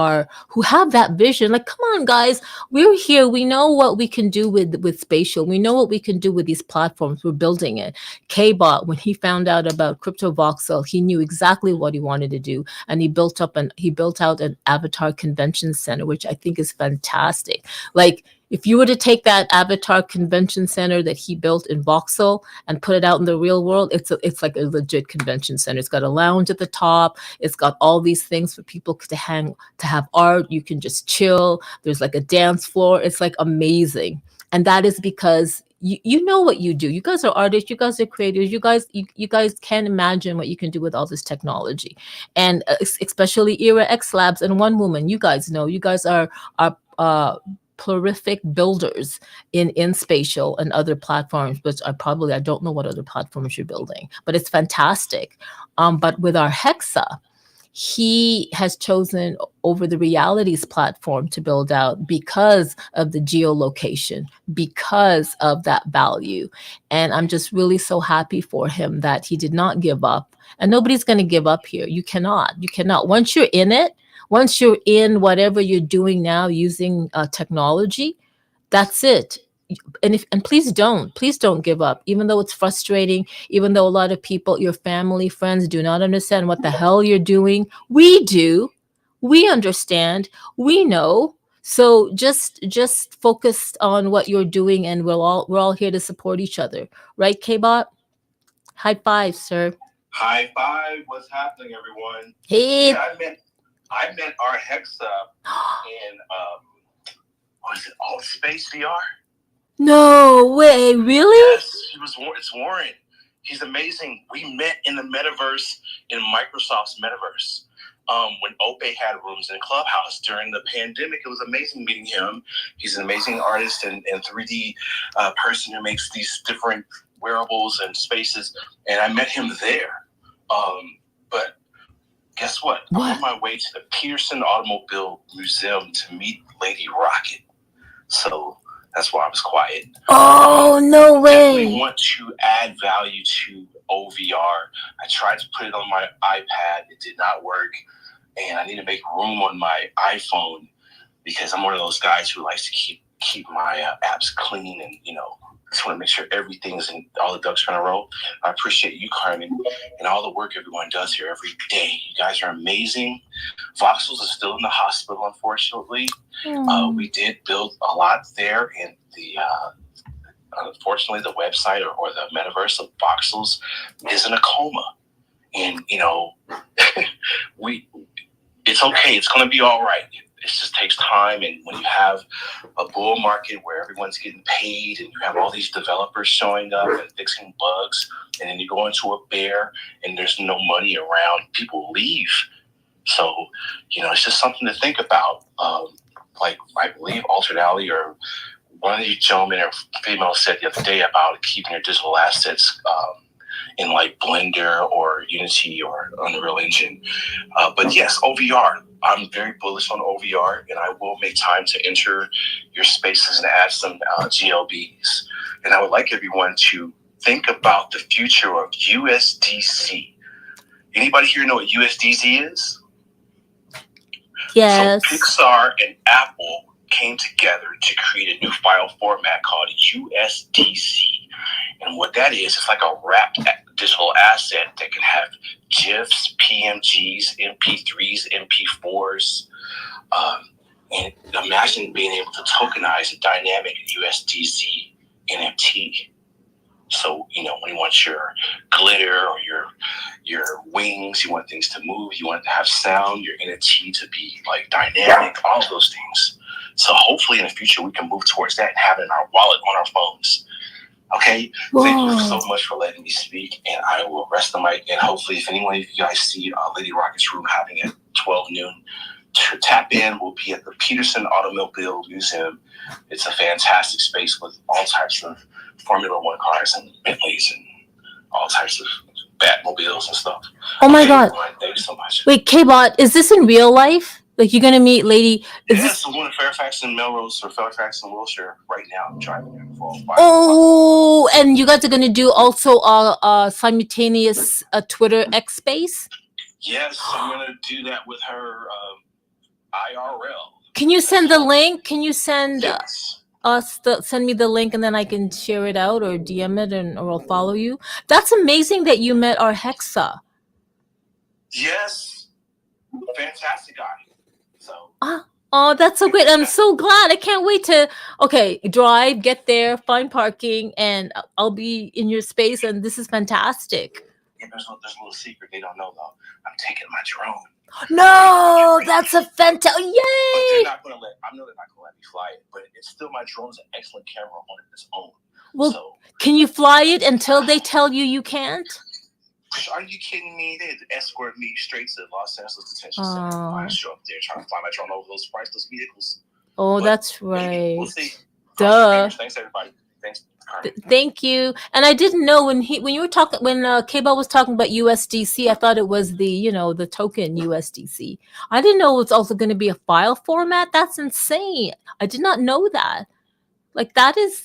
have that vision. Like, come on, guys, we're here. We know what we can do with spatial. We know what we can do with these platforms. We're building it. Kbot, when he found out about crypto voxel, he knew exactly what he wanted to do, and he built out an avatar convention center, which I think is fantastic. Like, if you were to take that avatar convention center that he built in Voxel and put it out in the real world, it's like a legit convention center. It's got a lounge at the top. It's got all these things for people to have art. You can just chill. There's like a dance floor. It's like amazing. And that is because you know what you do. You guys are artists. You guys are creators. You guys can't imagine what you can do with all this technology, and especially Era X Labs and One Woman. You guys know. You guys are prolific builders in spatial and other platforms, which I don't know what other platforms you're building, but it's fantastic. But with our Hexa, he has chosen over the realities platform to build out because of the geolocation, because of that value. And I'm just really so happy for him that he did not give up. And nobody's going to give up here. You cannot. Once you're in it, once you're in whatever you're doing now using technology, that's it. And please don't give up, even though it's frustrating, even though a lot of people, your family, friends do not understand what the hell you're doing. We do. We understand. We know. So just focus on what you're doing, and we're all here to support each other. Right, Kbot? High five, sir. High five. What's happening, everyone? Hey. Yeah, I met our Hexa in what is it, Alt Space VR? No way, really? Yes, it's Warren. He's amazing. We met in the metaverse, in Microsoft's metaverse. When Ope had rooms in Clubhouse during the pandemic, it was amazing meeting him. He's an amazing artist and 3D person who makes these different wearables and spaces. And I met him there. But guess what? I'm on my way to the Peterson Automobile Museum to meet Lady Rocket. So that's why I was quiet. Oh, no way. We want to add value to OVR. I tried to put it on my iPad. It did not work. And I need to make room on my iPhone because I'm one of those guys who likes to keep my apps clean and, just want to make sure everything's in all the ducks are in a row. I appreciate you, Carmen, and all the work everyone does here every day. You guys are amazing. Voxels is still in the hospital, unfortunately. We did build a lot there, and unfortunately, the website or the metaverse of Voxels is in a coma. And, it's okay. It's going to be all right. It just takes time, and when you have a bull market where everyone's getting paid and you have all these developers showing up and fixing bugs, and then you go into a bear and there's no money around, people leave. So, it's just something to think about. Like I believe Altered Alley or one of you gentlemen or female said the other day about keeping your digital assets in like Blender or Unity or Unreal Engine. But yes, OVR. I'm very bullish on OVR, and I will make time to enter your spaces and add some GLBs. And I would like everyone to think about the future of USDC. Anybody here know what USDC is? Yes. So Pixar and Apple came together to create a new file format called USDC. And what that is, it's like a wrapped digital asset that can have GIFs, PMGs, MP3s, MP4s. And imagine being able to tokenize a dynamic USDC NFT. So, when you want your glitter or your wings, you want things to move, you want it to have sound, your NFT to be like dynamic, all of those things. So hopefully in the future we can move towards that and have it in our wallet on our phones. Okay? Whoa. Thank you so much for letting me speak, and I will rest the mic. And hopefully if anyone of you guys see Lady Rocket's room happening at 12 noon, to tap in, we'll be at the Peterson Automobile Museum. It's a fantastic space with all types of Formula One cars and Bentleys and all types of Batmobiles and stuff. Oh my God. Thank you so much. Wait, Kbot, is this in real life? Like you're gonna meet Lady. Is Yeah, this? so I'm going to Fairfax and Melrose or Fairfax and Wilshire right now. I'm driving there for a while. Oh, and you guys are gonna do also simultaneous Twitter X space. Yes, I'm going to do that with her IRL. Can you send the link? Can you send Yes. send me the link and then I can share it out or DM it or I'll follow you? That's amazing that you met our Hexa. Yes. Fantastic guy. So. Oh, that's so great. I'm so glad. I can't wait to, drive, get there, find parking, and I'll be in your space. And this is fantastic. Yeah, there's a little secret they don't know, though. I'm taking my drone. No, that's a fantastic. But Yay! they're not going to I know they're not going to let me fly it, but it's still, my drone's an excellent camera on its own. Well, so, can you fly it until they tell you can't? Are you kidding me? They escort me straight to Los Angeles Detention Center. I show up there trying to fly my drone over those priceless vehicles. Oh, But that's maybe. right. We'll see. Duh. Thanks, everybody. Thanks, Carmen. Thank you. And I didn't know when you were talking when K-Ball was talking about USDC, I thought it was the token USDC. I didn't know it was also going to be a file format. That's insane. I did not know that. Like that is,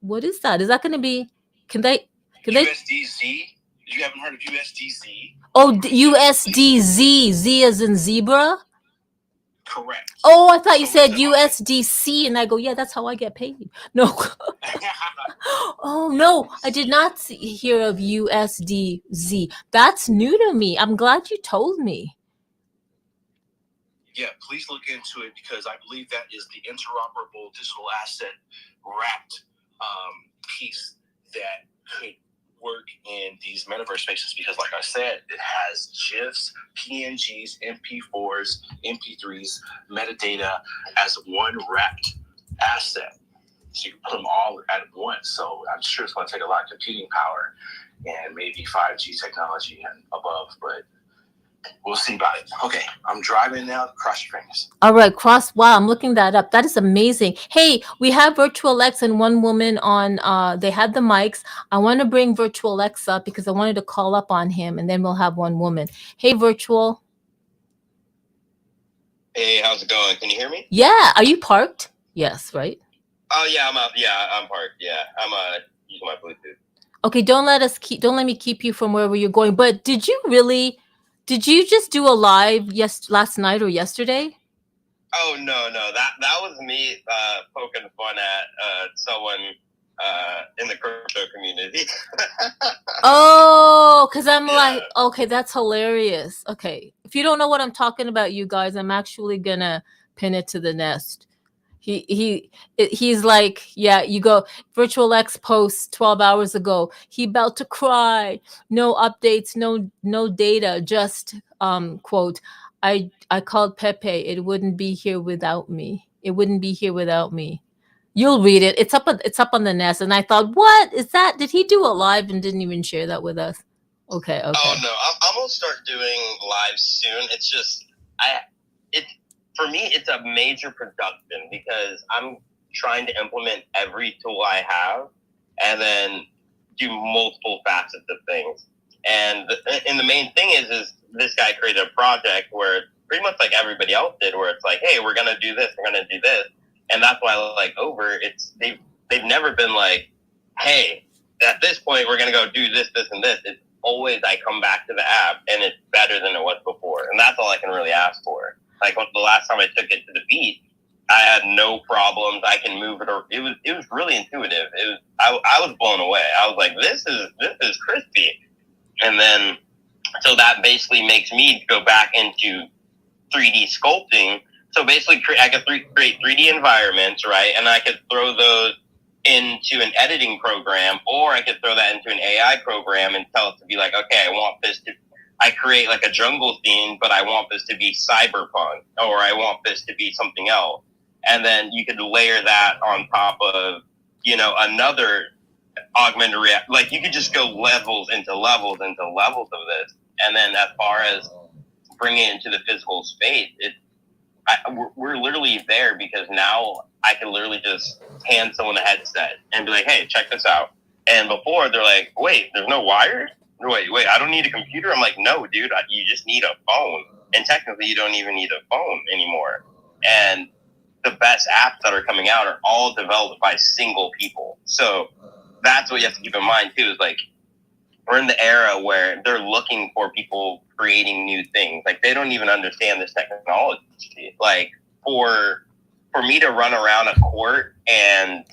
what is that? Is that going to be? Can they? USDZ? You haven't heard of USDZ? Oh, USDZ. Z as in zebra. Correct. Oh, I thought you said USDC, and I go, yeah, that's how I get paid. No. Oh no, I did not hear of USDZ. That's new to me. I'm glad you told me. Yeah, please look into it because I believe that is the interoperable digital asset wrapped piece that could work in these metaverse spaces because, like I said, it has GIFs, PNGs, MP4s, MP3s, metadata as one wrapped asset. So you can put them all at once. So I'm sure it's going to take a lot of computing power and maybe 5G technology and above, but we'll see about it. Okay, I'm driving now. Cross your fingers. All right, wow, I'm looking that up. That is amazing. Hey, we have Virtual X and one woman on, they had the mics. I want to bring Virtual X up because I wanted to call up on him and then we'll have one woman. Hey, Virtual. Hey, how's it going? Can you hear me? Yeah, are you parked? Yes, right? Oh yeah, I'm out. Yeah, I'm parked. Yeah, I'm using my Bluetooth. Okay, don't let me keep you from wherever you're going. But did you just do a live last night or yesterday? Oh no, that was me poking fun at someone in the crypto community. Oh, because I'm like, okay, that's hilarious. Okay, if you don't know what I'm talking about, you guys, I'm actually gonna pin it to the nest. He's like, yeah, you go Virtual X post 12 hours ago. He about to cry. No updates, no data, just quote, I called Pepe. It wouldn't be here without me. It wouldn't be here without me. You'll read it. It's up on the nest. And I thought, what is that? Did he do a live and didn't even share that with us? Okay. Oh no, I'm gonna start doing live soon. It's just for me, it's a major production because I'm trying to implement every tool I have and then do multiple facets of things. And the main thing is this guy created a project where pretty much like everybody else did, where it's like, hey, we're gonna do this, we're gonna do this, and that's why like they've never been like, hey, at this point we're gonna go do this, this, and this. It's always I come back to the app and it's better than it was before, and that's all I can really ask for. Like the last time I took it to the beach, I had no problems. I can move it. It was really intuitive. I was blown away. I was like, this is crispy. And then so that basically makes me go back into 3D sculpting. So basically, I could create 3D environments, right? And I could throw those into an editing program, or I could throw that into an AI program and tell it to be like, okay, I create like a jungle theme, but I want this to be cyberpunk, or I want this to be something else. And then you could layer that on top of, another augmented reality. Like you could just go levels into levels of this. And then as far as bringing it into the physical space, we're literally there because now I can literally just hand someone a headset and be like, hey, check this out. And before they're like, wait, there's no wires? wait, I don't need a computer. I'm like, no, dude, you just need a phone. And technically, you don't even need a phone anymore. And the best apps that are coming out are all developed by single people. So that's what you have to keep in mind too. Is like we're in the era where they're looking for people creating new things. Like they don't even understand this technology. Like for me to run around a court and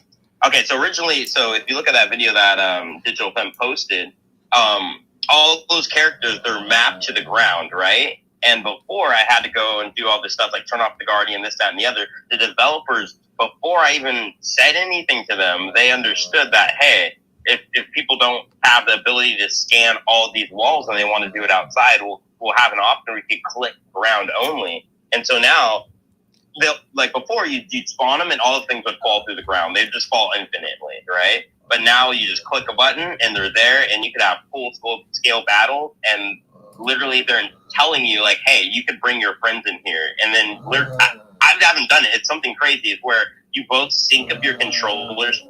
okay, so originally, so if you look at that video that Digital Femme posted, all those characters, they're mapped to the ground, right? And before I had to go and do all this stuff like turn off the Guardian, this, that, and the other, the developers, before I even said anything to them, they understood that, hey, if people don't have the ability to scan all these walls and they want to do it outside, we'll have an option where we could click ground only. And so now, they'll, like before, you'd spawn them and all the things would fall through the ground. They'd just fall infinitely, right? But now you just click a button and they're there, and you could have full scale battles, and literally they're telling you like, hey, you could bring your friends in here. And then I haven't done it. It's something crazy. It's where you both sync up your controllers,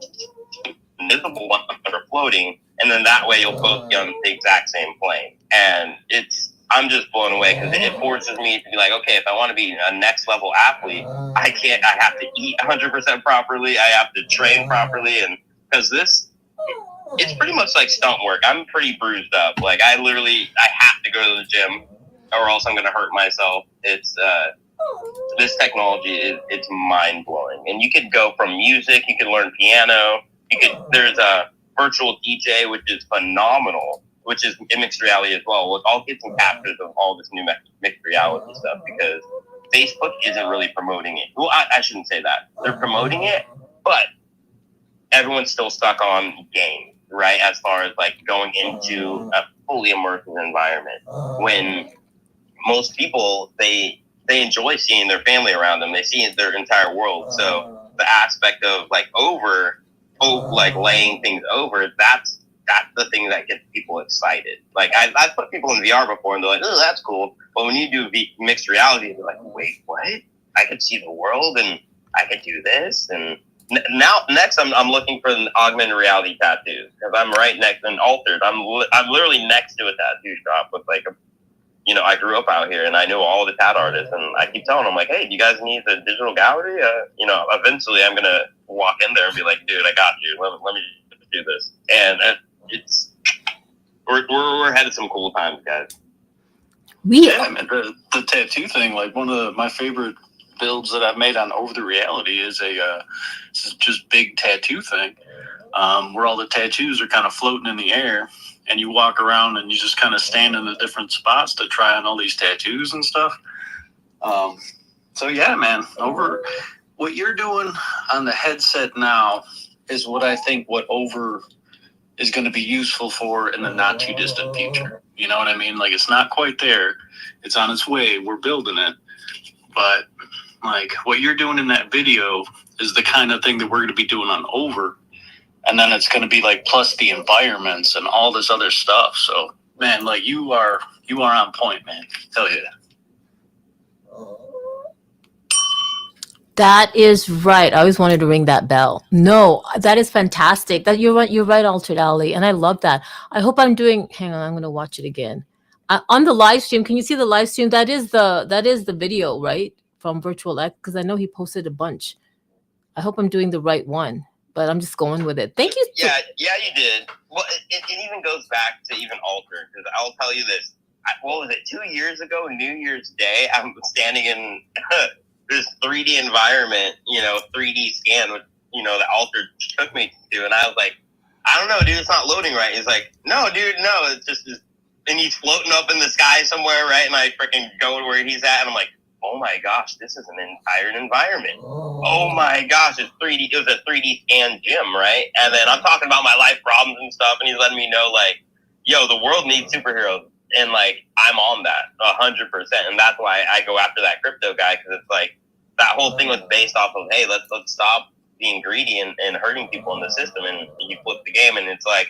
invisible ones that are floating, and then that way you'll both be on the exact same plane. And I'm just blown away because it forces me to be like, okay, if I want to be a next level athlete, I have to eat 100% properly. I have to train properly. And because it's pretty much like stunt work. I'm pretty bruised up. Like I have to go to the gym or else I'm going to hurt myself. It's, this technology it's mind blowing. And you could go from music, you could learn piano. There's a virtual DJ, which is phenomenal, which is in mixed reality as well. I'll get some captures of all this new mixed reality stuff because Facebook isn't really promoting it. Well, I shouldn't say that. They're promoting it, but everyone's still stuck on games, right? As far as like going into a fully immersive environment, when most people they enjoy seeing their family around them. They see their entire world. So the aspect of like laying things over, that's the thing that gets people excited. Like I've put people in VR before and they're like, oh, that's cool. But when you do mixed reality, they're like, wait, what? I could see the world and I could do this. And next I'm looking for an augmented reality tattoos because I'm right next and altered. I'm literally next to a tattoo shop with like I grew up out here and I know all the tat artists, and I keep telling them like, hey, do you guys need the digital gallery? Eventually I'm gonna walk in there and be like, dude, I got you. Let me do this. And we're headed some cool times, guys. Yeah, man, the tattoo thing, like one of my favorite builds that I've made on Over the Reality is this is just big tattoo thing, where all the tattoos are kind of floating in the air, and you walk around and you just kind of stand in the different spots to try on all these tattoos and stuff. So yeah, man, over what you're doing on the headset now is what I think what Over is going to be useful for in the not too distant future. You know what I mean? Like it's not quite there. It's on its way. We're building it. But like what you're doing in that video is the kind of thing that we're going to be doing on Over. And then it's going to be like plus the environments and all this other stuff. So man, like you are on point, man. Hell yeah. That is right. I always wanted to ring that bell. No, that is fantastic. That you're right, Altered Alley, and I love that. I hope I'm doing. Hang on, I'm going to watch it again. On the live stream, can you see the live stream? That is the video, right, from Virtual X? Because I know he posted a bunch. I hope I'm doing the right one, but I'm just going with it. Thank you. Yeah, you did. Well, it even goes back to even Altered, because I'll tell you this. What was it? 2 years ago, New Year's Day, I'm standing in this 3D environment, 3D scan, which, that Altered took me to, and I was like, I don't know, dude, it's not loading right. He's like, no, dude, no, it's just, and he's floating up in the sky somewhere, right? And I freaking go to where he's at, and I'm like, oh my gosh, this is an entire environment. Oh my gosh, it was a 3D scan gym, right? And then I'm talking about my life problems and stuff, and he's letting me know, like, yo, the world needs superheroes. And, like, I'm on that 100%. And that's why I go after that crypto guy, because it's like, that whole thing was based off of, hey, let's stop being greedy and hurting people in the system. And he flipped the game, and it's like,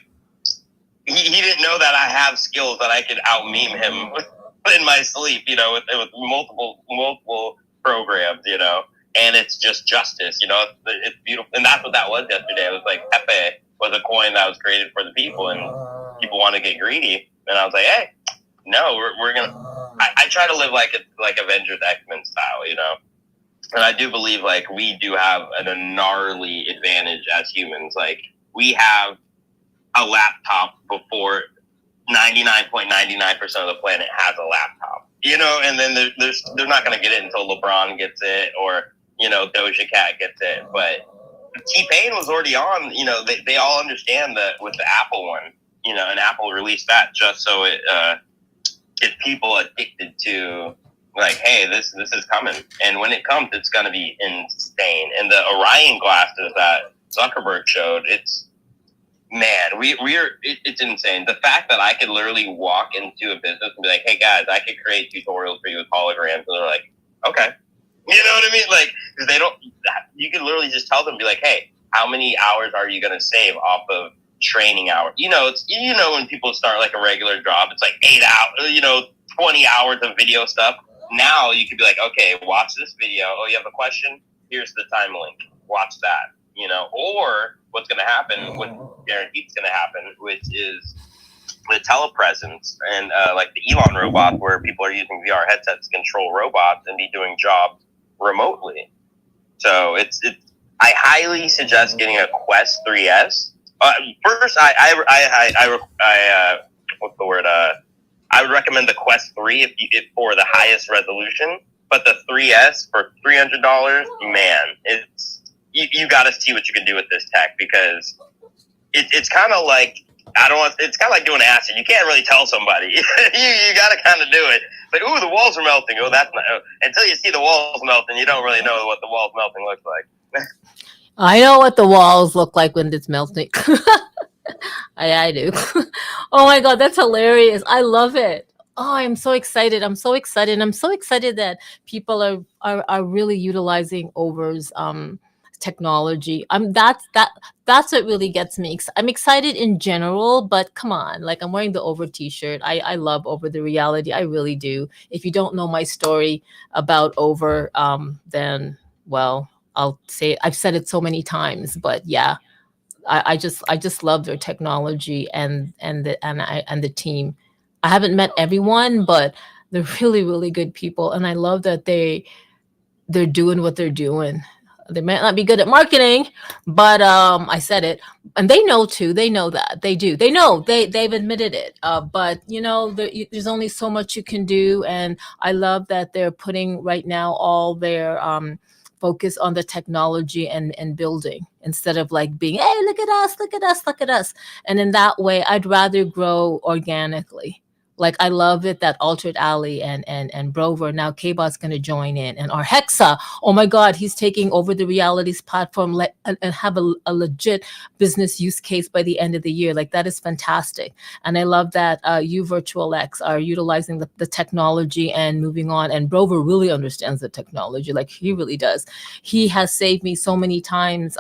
he didn't know that I have skills that I could out-meme him in my sleep, with multiple programs, and it's just justice, it's beautiful. And that's what that was yesterday. It was like Pepe was a coin that was created for the people, and people want to get greedy. And I was like, hey, no, we're gonna. I try to live like Avengers X-Men style, you know. And I do believe like we do have a gnarly advantage as humans. Like we have a laptop before 99.99% of the planet has a laptop, you know. And then they're not going to get it until LeBron gets it, or you know, Doja Cat gets it. But T-Pain was already on. You know, they all understand that with the Apple one, you know, and Apple released that just so it gets people addicted to. Like, hey, this is coming, and when it comes, it's gonna be insane. And the Orion glasses that Zuckerberg showed, it's it's insane. The fact that I could literally walk into a business and be like, hey guys, I could create tutorials for you with holograms, and they're like, okay, you know what I mean? Like, because they don't, you can literally just tell them, be like, hey, how many hours are you gonna save off of training hours? You know, it's when people start like a regular job, it's like 8 hours, 20 hours of video stuff. Now you could be like, okay, watch this video. Oh, you have a question? Here's the time link. Watch that, or what's going to happen, what guaranteed is going to happen, which is the telepresence and like the Elon robot, where people are using VR headsets to control robots and be doing jobs remotely. So I highly suggest getting a Quest 3S. First, what's the word? I would recommend the Quest 3 if for the highest resolution, but the 3S for $300, man, you got to see what you can do with this tech, because it's kind of like it's kind of like doing acid. You can't really tell somebody. you got to kind of do it. Like, ooh, the walls are melting. Oh, that's not. Until you see the walls melting, you don't really know what the walls melting looks like. I know what the walls look like when it's melting. I do. Oh my God, that's hilarious. I love it. Oh, I'm so excited. I'm so excited. I'm so excited that people are really utilizing Over's technology. That's what really gets me. I'm excited in general, but come on, like I'm wearing the Over t-shirt. I love Over the reality. I really do. If you don't know my story about Over, then well, I'll say I've said it so many times, but yeah. I just love their technology and the team. I haven't met everyone, but they're really, really good people, and I love that they're doing what they're doing. They might not be good at marketing, but I said it, and they know too. They know that they do. They know they've admitted it. But there's only so much you can do, and I love that they're putting right now all their focus on the technology and building, instead of like being, hey, look at us, look at us, look at us. And in that way, I'd rather grow organically. Like, I love it that Altered Alley and Brover, now K-Bot's going to join in, and our Hexa, oh my God, he's taking over the realities platform and have a legit business use case by the end of the year. Like, that is fantastic. And I love that you Virtual X are utilizing the technology and moving on. And Brover really understands the technology. Like, he really does. He has saved me so many times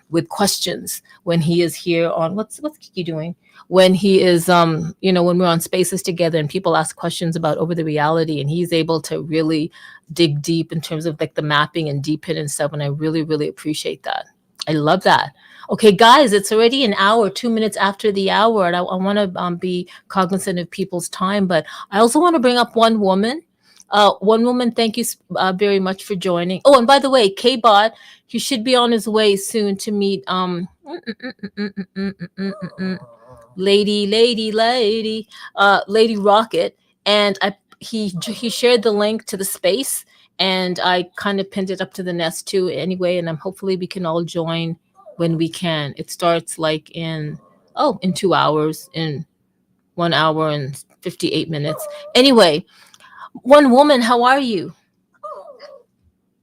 with questions when he is here on what's Kiki doing? When he is, when we're on spaces together and people ask questions about Over the reality, and he's able to really dig deep in terms of like the mapping and deep hit and stuff. And I really, really appreciate that. I love that. Okay, guys, it's already an hour, 2 minutes after the hour. And I want to be cognizant of people's time, but I also want to bring up one woman. Thank you very much for joining. Oh, and by the way, K-Bot, he should be on his way soon to meet Lady Rocket, and he shared the link to the space, and I kind of pinned it up to the nest too anyway, and hopefully we can all join when we can. It starts like in 2 hours, in 1 hour and 58 minutes. Anyway, one woman, how are you?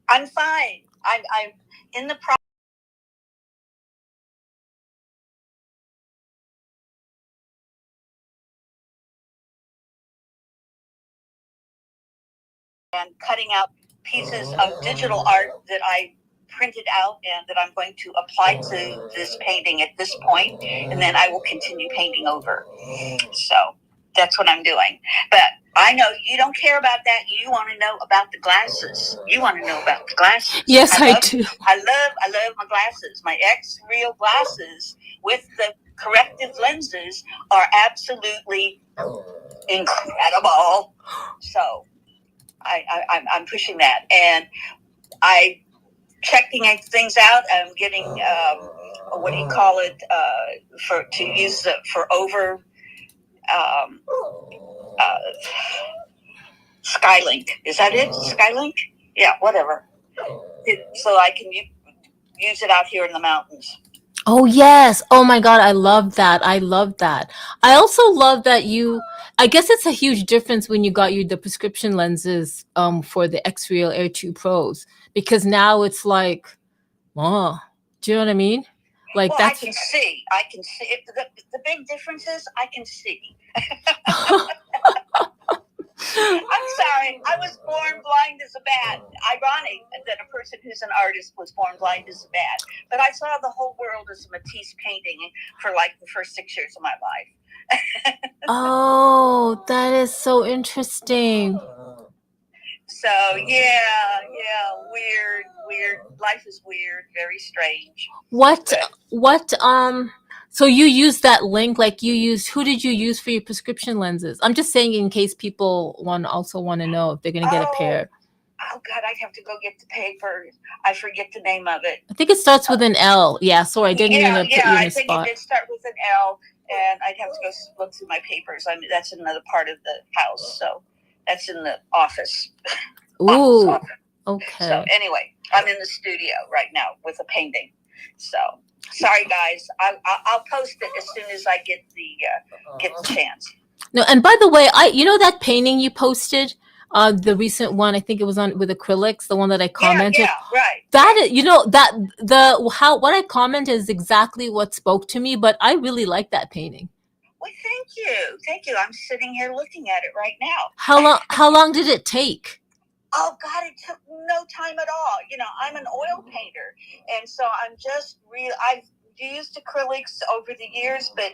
I'm fine. I'm in the process and cutting out pieces of digital art that I printed out and that I'm going to apply to this painting at this point, and then I will continue painting over. So That's what I'm doing. But I know you don't care about that. You want to know about the glasses. You want to know about the glasses. Yes, I do. I love my glasses. My X-Real glasses with the corrective lenses are absolutely incredible. So I'm pushing that, and I checking things out. I'm getting what do you call it for to use for over. Skylink. Is that it? Skylink? Yeah, whatever. So I can use it out here in the mountains. Oh yes. Oh my God, I love that. I love that. I also love that I guess it's a huge difference when you got the prescription lenses for the X-Real Air 2 Pros, because now it's like, oh, do you know what I mean? Like, well, that's I can see. The big difference is I can see. I'm sorry. I was born blind as a bat. Ironic that a person who's an artist was born blind as a bat. But I saw the whole world as a Matisse painting for like the first 6 years of my life. Oh, that is so interesting. So yeah, weird. Life is weird, very strange. So you use that link, like who did you use for your prescription lenses? I'm just saying in case people want to know if they're going to get a pair. Oh God, I'd have to go get the papers. I forget the name of it. I think it starts with an L. Yeah, sorry, I didn't mean to put you in a I think spot. it did start with an L, and I'd have to go look through my papers. I mean, that's another part of the house, so that's in the office. Ooh, okay. So anyway, I'm in the studio right now with a painting. So sorry, guys. I'll post it as soon as I get the chance. No, and by the way, that painting you posted, the recent one, I think it was on with acrylics, the one that I commented. Yeah, right. That is, what I commented is exactly what spoke to me, but I really like that painting. Well, thank you. I'm sitting here looking at it right now. How long did it take? Oh God, it took no time at all. I'm an oil painter, and so I'm just I've used acrylics over the years, but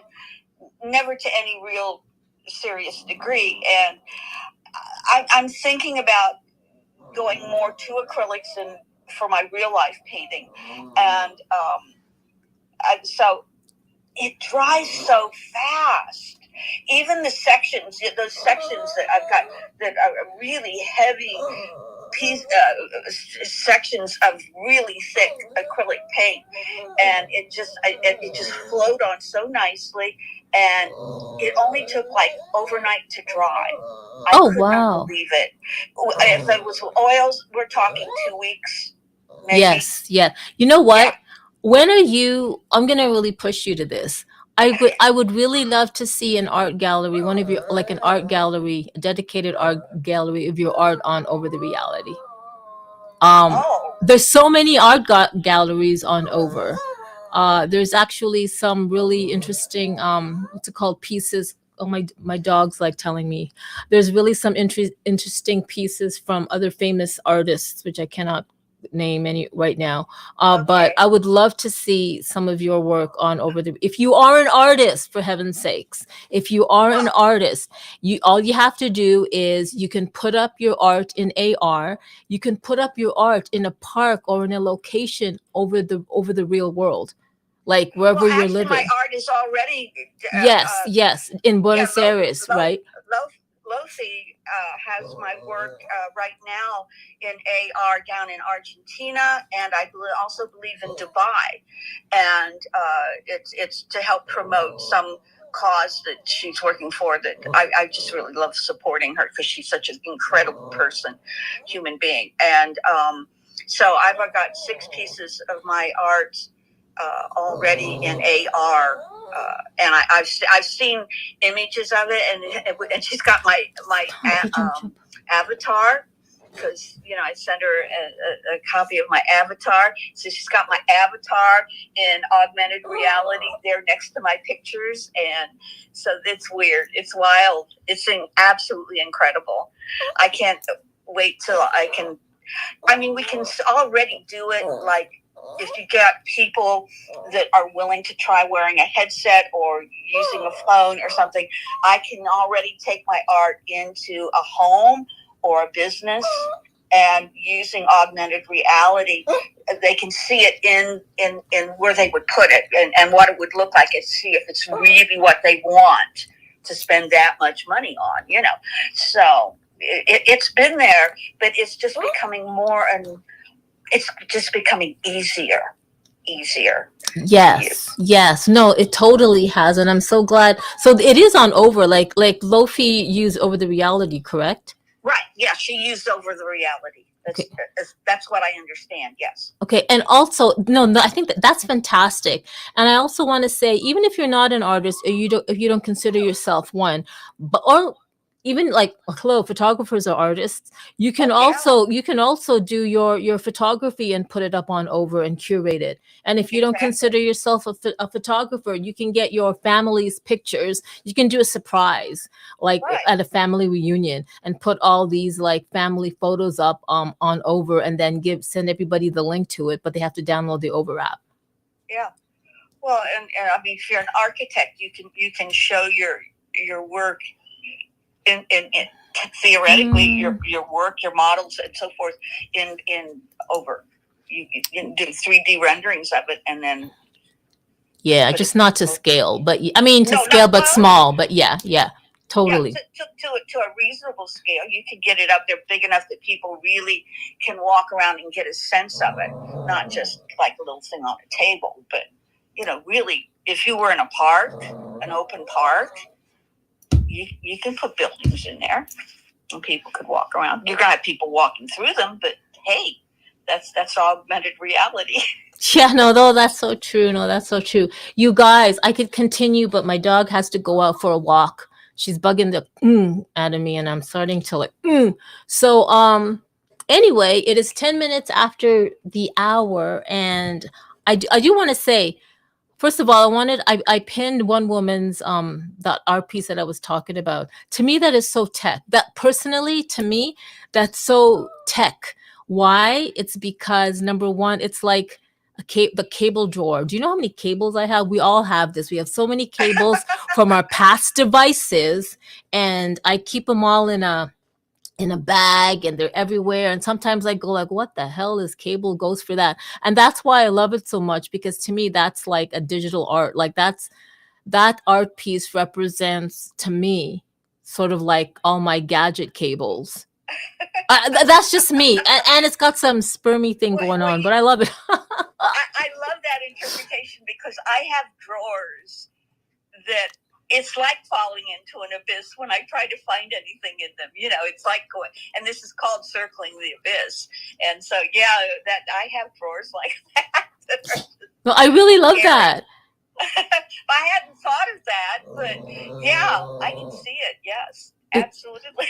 never to any real serious degree. And I'm thinking about going more to acrylics and for my real life painting, and so it dries so fast. Even those sections that I've got that are really heavy sections of really thick acrylic paint, and it just flowed on so nicely, and it only took like overnight to dry. I could not believe it. If it was oils, we're talking 2 weeks. Maybe. Yes, yeah. You know what? Yeah. When are you? I'm gonna really push you to this. I would really love to see an art gallery, one of your, like an art gallery, a dedicated art gallery of your art on Over the Reality. There's so many art galleries on Over. There's actually some really interesting, what's it called, pieces. Oh, my dog's like telling me. There's really some interesting pieces from other famous artists, which I cannot name any right now, but I would love to see some of your work on Over the. If you are an artist, for heaven's sakes, if you are an artist, all you have to do is you can put up your art in AR. You can put up your art in a park or in a location over the real world, like wherever you're living. My art is already. Yes, in Buenos Aires, right? Lofi has my work right now in AR down in Argentina, and I also believe in Dubai, and it's to help promote some cause that she's working for. That I just really love supporting her because she's such an incredible person, human being, and so I've got 6 pieces of my art already in AR. And I've seen images of it, and she's got my avatar, because I sent her a copy of my avatar. So she's got my avatar in augmented reality there next to my pictures, and so it's weird, it's wild, it's absolutely incredible. I can't wait till I can. I mean, we can already do it like if you get people that are willing to try wearing a headset or using a phone or something, I can already take my art into a home or a business, and using augmented reality, they can see it in where they would put it and what it would look like, and see if it's really what they want to spend that much money on, you know. So it's been there, but it's just becoming more, and it's just becoming easier. Yes, no, it totally has, and I'm so glad. So it is on over, like Lofi used over the reality, correct? Right, yeah, she used over the reality. That's what I understand, yes. Okay, and also, no, I think that's fantastic. And I also want to say, even if you're not an artist, or if you don't consider yourself one, but or even like, hello, photographers are artists. You can also do your photography and put it up on over and curate it. And if you don't consider yourself a photographer, you can get your family's pictures. You can do a surprise, like at a family reunion, and put all these like family photos up on over, and then send everybody the link to it, but they have to download the over app. Yeah. Well, and I mean, if you're an architect, you can show your work in theoretically your work, your models, and so forth in over. You can do 3D renderings of it, and then just not to scale, but I mean to scale, but small. But yeah, totally. Yeah, to a reasonable scale, you can get it up there big enough that people really can walk around and get a sense of it, not just like a little thing on a table, but you know, really, if you were in a park, an open park, you can put buildings in there and people could walk around. You're gonna have people walking through them, but hey, that's augmented reality. Yeah, no, that's so true. No, that's so true. You guys, I could continue, but my dog has to go out for a walk. She's bugging the out of me, and I'm starting to like So anyway, it is 10 minutes after the hour, and I do want to say, first of all, I pinned one woman's that art piece that I was talking about. To me, that is so tech. That personally, to me, that's so tech. Why? It's because number one, it's like the cable drawer. Do you know how many cables I have? We all have this. We have so many cables from our past devices, and I keep them all in a bag, and they're everywhere. And sometimes I go like, what the hell is cable goes for that? And that's why I love it so much, because to me, that's like a digital art. Like that art piece represents to me sort of like all my gadget cables. That's just me. And it's got some spermy thing going on, but I love it. I love that interpretation, because I have drawers that it's like falling into an abyss when I try to find anything in them. You know, it's like going, and this is called circling the abyss. And so, yeah, that I have drawers like that. No, I really love that. I hadn't thought of that, but yeah, I can see it. Yes, absolutely.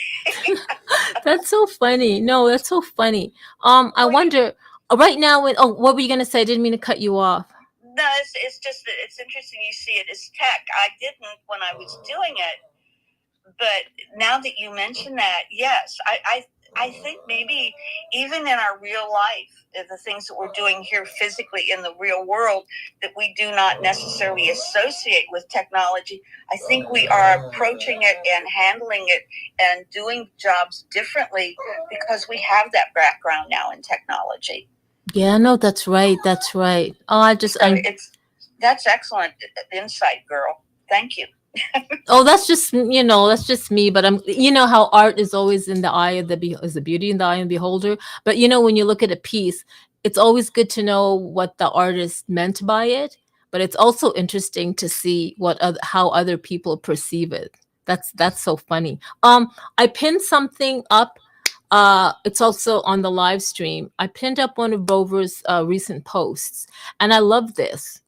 That's so funny. No, that's so funny. I wonder right now what were you going to say? I didn't mean to cut you off. No, it's just that it's interesting you see it as tech. I didn't when I was doing it, but now that you mention that, yes, I think maybe even in our real life, the things that we're doing here physically in the real world that we do not necessarily associate with technology, I think we are approaching it and handling it and doing jobs differently because we have that background now in technology. Yeah, no, that's right. Oh, that's excellent insight, girl. Thank you. Oh, that's just me. But you know how art is always in the eye of is the beauty in the eye of the beholder. But you know, when you look at a piece, it's always good to know what the artist meant by it. But it's also interesting to see how other people perceive it. That's so funny. I pinned something up. It's also on the live stream. I pinned up one of Rover's recent posts, and I love this.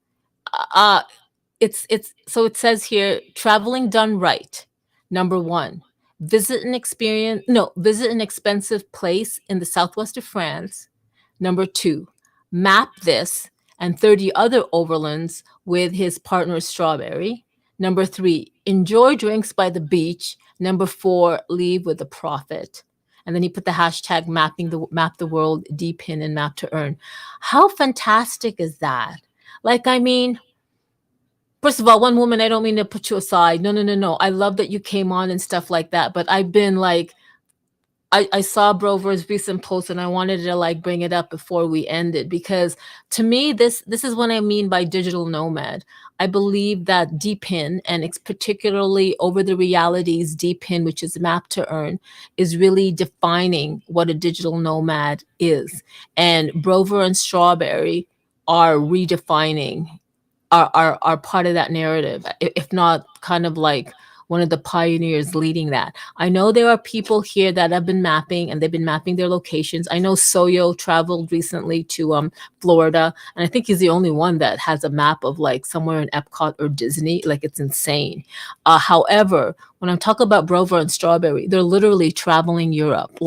So it says here, traveling done right. Number 1, visit an expensive place in the southwest of France. Number 2, map this and 30 other overlands with his partner Strawberry. Number 3, enjoy drinks by the beach. Number 4, leave with a profit. And then he put the hashtag map the world, DPIN and map to earn. How fantastic is that? Like, I mean, first of all, one woman, I don't mean to put you aside. No. I love that you came on and stuff like that. But I've been like, I saw Brover's recent post and I wanted to like bring it up before we ended, because to me, this is what I mean by digital nomad. I believe that DPIN, and it's particularly over the realities DPIN, which is map to earn, is really defining what a digital nomad is. And Brover and Strawberry are redefining, are part of that narrative, if not kind of like one of the pioneers leading that. I know there are people here that have been mapping, and they've been mapping their locations. I know Soyo traveled recently to Florida, and I think he's the only one that has a map of like somewhere in Epcot or Disney. Like, it's insane. However, when I'm talking about Brover and Strawberry, they're literally traveling Europe.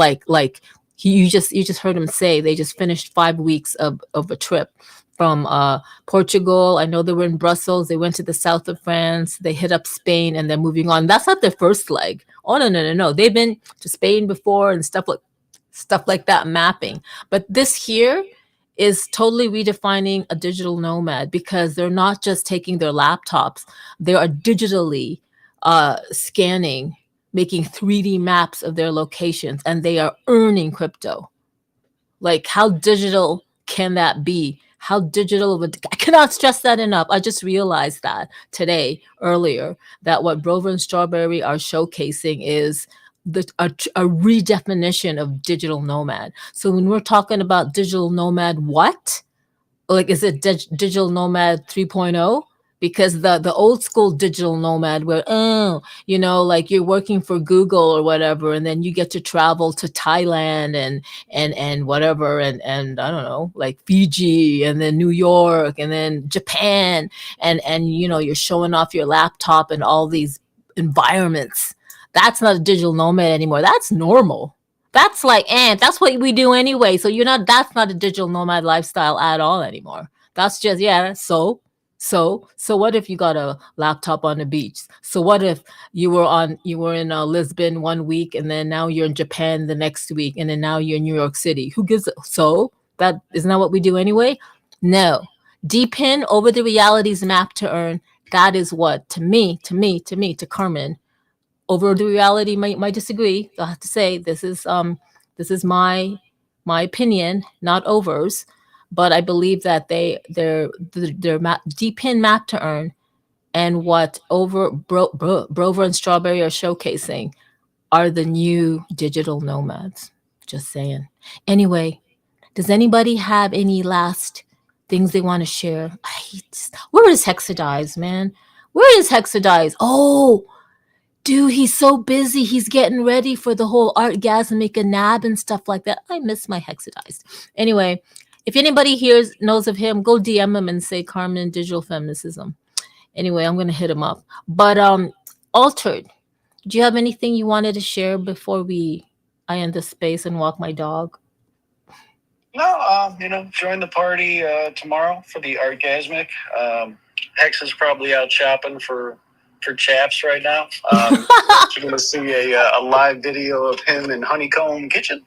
You just heard him say they just finished 5 weeks of a trip from Portugal. I know they were in Brussels. They went to the south of France. They hit up Spain, and they're moving on. That's not their first leg. Oh, no. They've been to Spain before and stuff like that, mapping. But this here is totally redefining a digital nomad, because they're not just taking their laptops. They are digitally scanning, making 3D maps of their locations, and they are earning crypto. Like, how digital can that be? How digital I cannot stress that enough. I just realized that earlier, that what Brover and Strawberry are showcasing is a redefinition of digital nomad. So when we're talking about digital nomad, what? Like, is it digital nomad 3.0? Because the old school digital nomad, where like you're working for Google or whatever, and then you get to travel to Thailand and whatever, and I don't know, like Fiji, and then New York, and then Japan, and you're showing off your laptop and all these environments. That's not a digital nomad anymore. That's normal. That's like, that's what we do anyway. So that's not a digital nomad lifestyle at all anymore. That's just, So what if you got a laptop on the beach? So what if you were in Lisbon 1 week, and then now you're in Japan the next week, and then now you're in New York City? Who gives it? So that isn't that what we do anyway? No. DPIN, over the realities map to earn. That is what, to Carmen, over the reality might disagree. I have to say, this is my opinion, not Over's. But I believe that their DPIN map to earn, and what Brover and Strawberry are showcasing, are the new digital nomads. Just saying. Anyway, does anybody have any last things they want to share? Where is Hexadize, man? Where is Hexadize? Oh, dude, he's so busy. He's getting ready for the whole Artgasmic and Nab and stuff like that. I miss my Hexadized. Anyway, if anybody here knows of him, go DM him and say Carmen Digital Feminicism. Anyway, I'm going to hit him up. But Altered, do you have anything you wanted to share before I end the space and walk my dog? No, join the party tomorrow for the Artgasmic. Hex is probably out shopping for chaps right now. You're going to see a live video of him in Honeycomb Kitchen,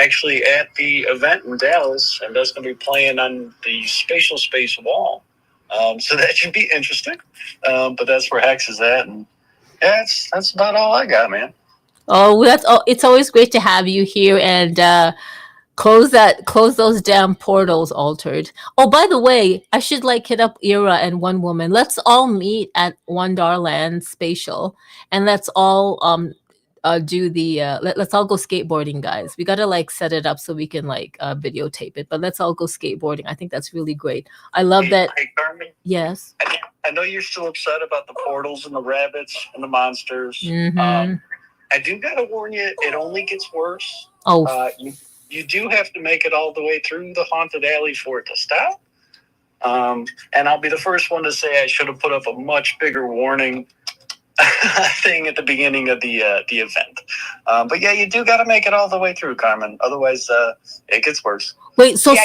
actually at the event in Dallas, and that's going to be playing on the Spatial Space wall. So that should be interesting. But that's where Hex is at, and that's about all I got, man. Oh, it's always great to have you here, and close those damn portals, Altered. Oh, by the way, I should hit up Ira and One Woman. Let's all meet at Wonderland Spatial, and let's all do the let's all go skateboarding, guys. We gotta set it up so we can videotape it, but let's all go skateboarding. I think that's really great. I love that. Hey, Carmen, Yes. I know you're still upset about the portals and the rabbits and the monsters. Mm-hmm. I do gotta warn you, it only gets worse. Oh, you do have to make it all the way through the haunted alley for it to stop. And I'll be the first one to say I should have put up a much bigger warning thing at the beginning of the event. But yeah, you do got to make it all the way through, Carmen. Otherwise, it gets worse. wait. So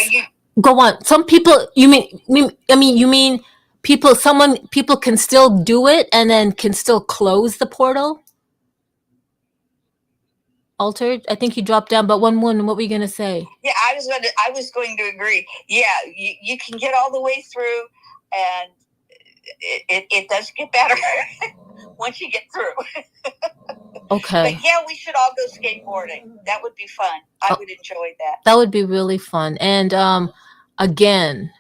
go on. Some people. You mean people can still do it and then can still close the portal? Altered? I think you dropped down, but one, what were you gonna say? Yeah, I was going to agree. Yeah, you can get all the way through, and it does get better once you get through. Okay. But yeah, we should all go skateboarding. That would be fun. I would enjoy that. That would be really fun. And again,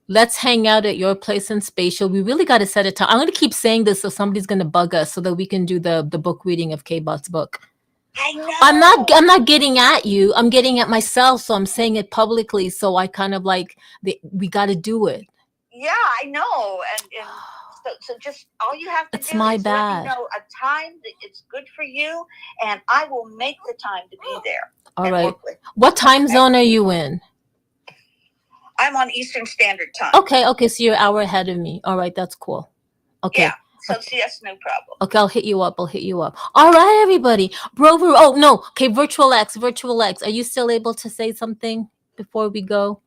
let's hang out at your place in Spatial. We really got to set a time. I'm going to keep saying this so somebody's going to bug us so that we can do the book reading of K-Bot's book. I know. I'm not getting at you. I'm getting at myself. So I'm saying it publicly. So I kind of like, we got to do it. Yeah, I know. And so just all you have to It's do my is bad. let me know a time that it's good for you, and I will make the time to be there. All right. What time zone are you in? I'm on Eastern Standard Time. Okay. So you're an hour ahead of me. All right. That's cool. Okay. Yeah. So see, that's no problem. Okay, I'll hit you up. All right, everybody. Brover. Oh, no. Okay, Virtual X. Are you still able to say something before we go?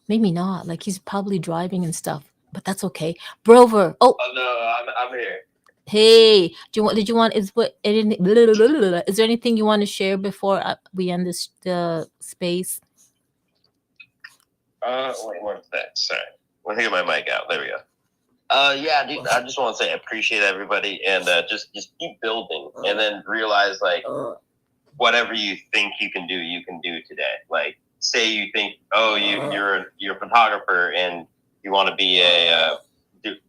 Maybe not. Like he's probably driving and stuff, but that's okay. Brover. Oh no, I'm here. Hey, did you want? Is there anything you want to share before we end this space? Wait, what's that? Sorry, I'm gonna get my mic out. There we go. Yeah, dude, I just want to say I appreciate everybody, and just keep building, and then realize like whatever you think you can do today. Like, say you think, oh, you're a photographer and you want to be a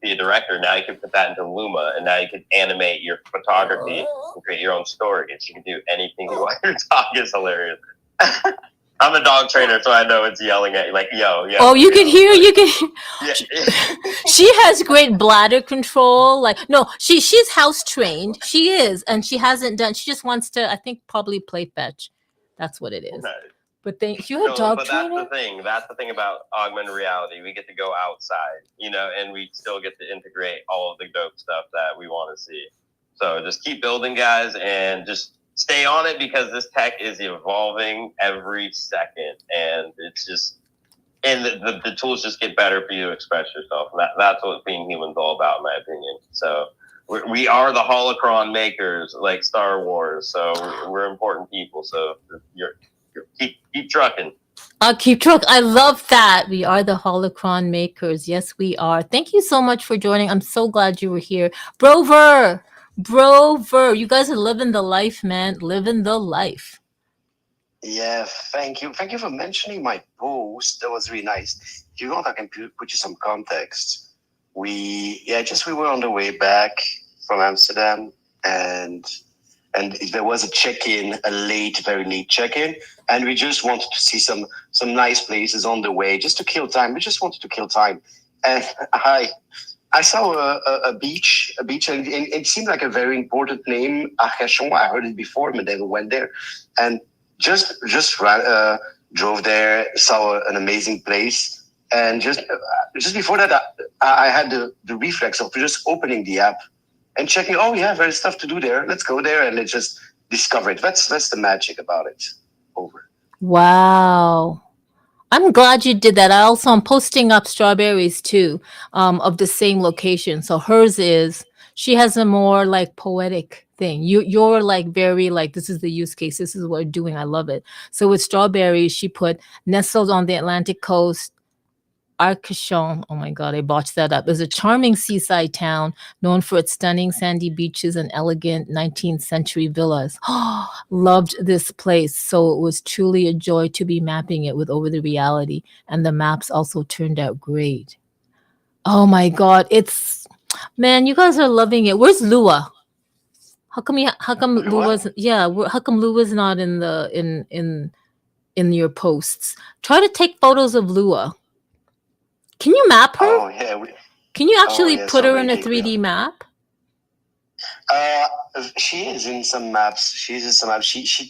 director. Now you can put that into Luma, and now you can animate your photography and create your own stories. You can do anything you want. Your dog is hilarious. I'm a dog trainer, so I know it's yelling at you like, yo. Oh, you can hear. Yeah. She has great bladder control. Like, no, she's house trained. She is, and she hasn't done. She just wants to, I think, probably play fetch. That's what it is. No. But you're a dog but trainer. That's the thing about augmented reality. We get to go outside, and we still get to integrate all of the dope stuff that we want to see. So just keep building, guys, and just stay on it, because this tech is evolving every second, and it's just, and the tools just get better for you to express yourself. And that's what being human's all about, in my opinion. So we are the holocron makers, like Star Wars. So we're important people. So keep trucking. Keep truck. I love that. We are the holocron makers. Yes, we are. Thank you so much for joining. I'm so glad you were here. Brover, you guys are living the life, man. Living the life. Yeah, thank you. Thank you for mentioning my post. That was really nice. If you want, I can put you some context. We were on the way back from Amsterdam, and there was a check-in, very late check-in, and we just wanted to see some nice places on the way, just to kill time. We just wanted to kill time, and I saw a beach, and it seemed like a very important name, Arcachon. I heard it before, but never went there, and just drove there, saw an amazing place, and just before that, I had the reflex of just opening the app and checking. Oh yeah, there's stuff to do there. Let's go there, and let's just discover it. That's the magic about it. Over. Wow. I'm glad you did that. I'm posting up strawberries too, of the same location. So she has a more like poetic thing. You're like very like, this is the use case. This is what we're doing. I love it. So with strawberries, she put nestled on the Atlantic coast, Arcachon, oh my God, I botched that up, is a charming seaside town known for its stunning sandy beaches and elegant 19th century villas. Loved this place. So it was truly a joy to be mapping it with Over the Reality. And the maps also turned out great. Oh my God, man, you guys are loving it. Where's Lua? How come Lua's not in your posts? Try to take photos of Lua. Can you map her? Oh yeah. Can you actually put her in a 3D map? She is in some maps. She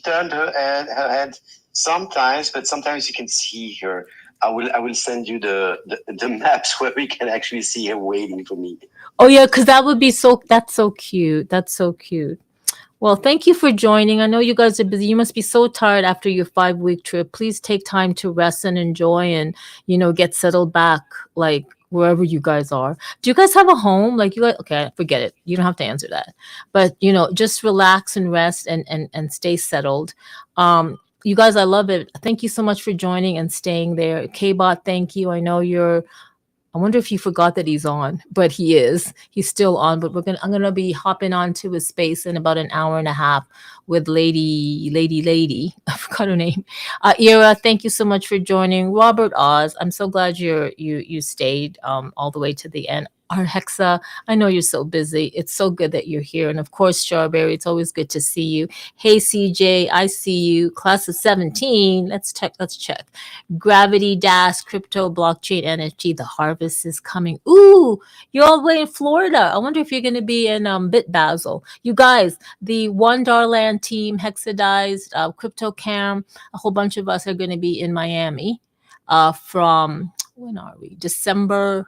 turned her head sometimes, but sometimes you can see her. I will send you the maps where we can actually see her waiting for me. Oh yeah, because that's so cute. That's so cute. Well, thank you for joining. I know you guys are busy. You must be so tired after your 5-week trip. Please take time to rest and enjoy and, get settled back like wherever you guys are. Do you guys have a home? Like you guys, okay, forget it. You don't have to answer that. But just relax and rest and stay settled. You guys, I love it. Thank you so much for joining and staying there. K-Bot, thank you. I know I wonder if he forgot that he's on, but he is. He's still on. But I'm gonna be hopping onto his space in about an hour and a half with lady. I forgot her name. Ira, thank you so much for joining. Robert Oz, I'm so glad you stayed all the way to the end. Our Hexa, I know you're so busy. It's so good that you're here. And of course, Strawberry, it's always good to see you. Hey CJ, I see you. Class of 17. Let's check. Gravity Dash, crypto, blockchain, NFT. The harvest is coming. Ooh, you're all the way in Florida. I wonder if you're going to be in Bit Basel. You guys, the One Darland team, Hexadized, Crypto Cam, a whole bunch of us are going to be in Miami from, when are we? December.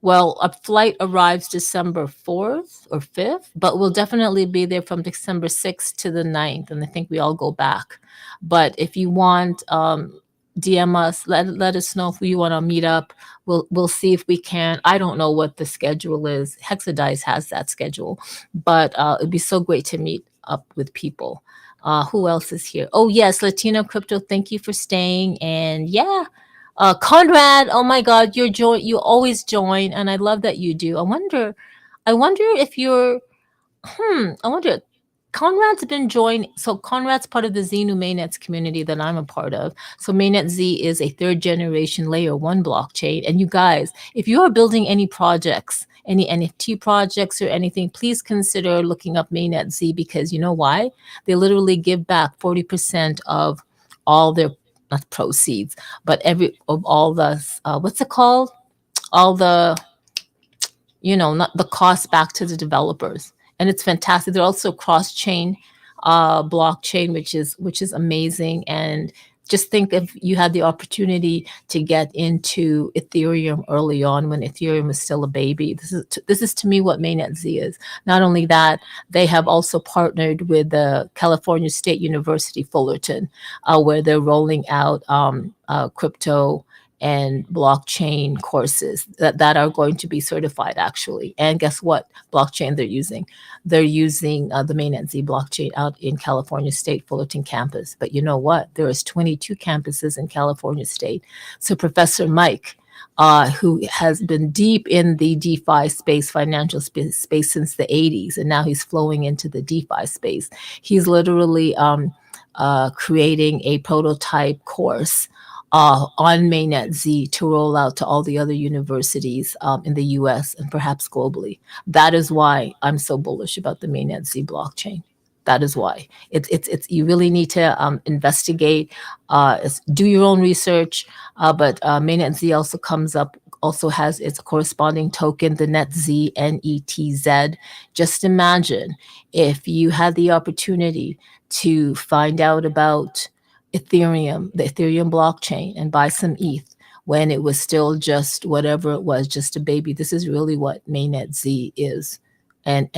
Well, a flight arrives December 4th or 5th, but we'll definitely be there from December 6th to the 9th, and I think we all go back. But if you want, DM us, let us know if we want to meet up. We'll see if we can. I don't know what the schedule is. Hexadice has that schedule, but it'd be so great to meet up with people. Who else is here? Oh yes, Latino Crypto. Thank you for staying, and yeah. Conrad, oh my God, you always join, and I love that you do. I wonder if you're, I wonder, Conrad's been joining. So Conrad's part of the Xenu Mainnets community that I'm a part of. So Mainnet Z is a 3rd generation layer 1 blockchain. And you guys, if you are building any projects, any NFT projects or anything, please consider looking up Mainnet Z, because you know why? They literally give back 40% of all their, not proceeds, but all the what's it called? All the, not the cost back to the developers, and it's fantastic. They're also cross-chain blockchain, which is amazing. And just think if you had the opportunity to get into Ethereum early on when Ethereum was still a baby. This is to me what Mainnet Z is. Not only that, they have also partnered with the California State University Fullerton, where they're rolling out crypto and blockchain courses that are going to be certified actually. And guess what blockchain they're using? They're using the Mainnet Z blockchain out in California State Fullerton campus. But you know what? There is 22 campuses in California State. So Professor Mike, who has been deep in the DeFi space, financial space since the 80s, and now he's flowing into the DeFi space. He's literally creating a prototype course on Mainnet Z to roll out to all the other universities in the US and perhaps globally. That is why I'm so bullish about the Mainnet Z blockchain. That is why it's you really need to investigate, do your own research. But Mainnet Z also has its corresponding token, the NetZ, NETZ. Just imagine if you had the opportunity to find out about Ethereum, the Ethereum blockchain, and buy some ETH when it was still just whatever it was, just a baby. This is really what Mainnet Z is. And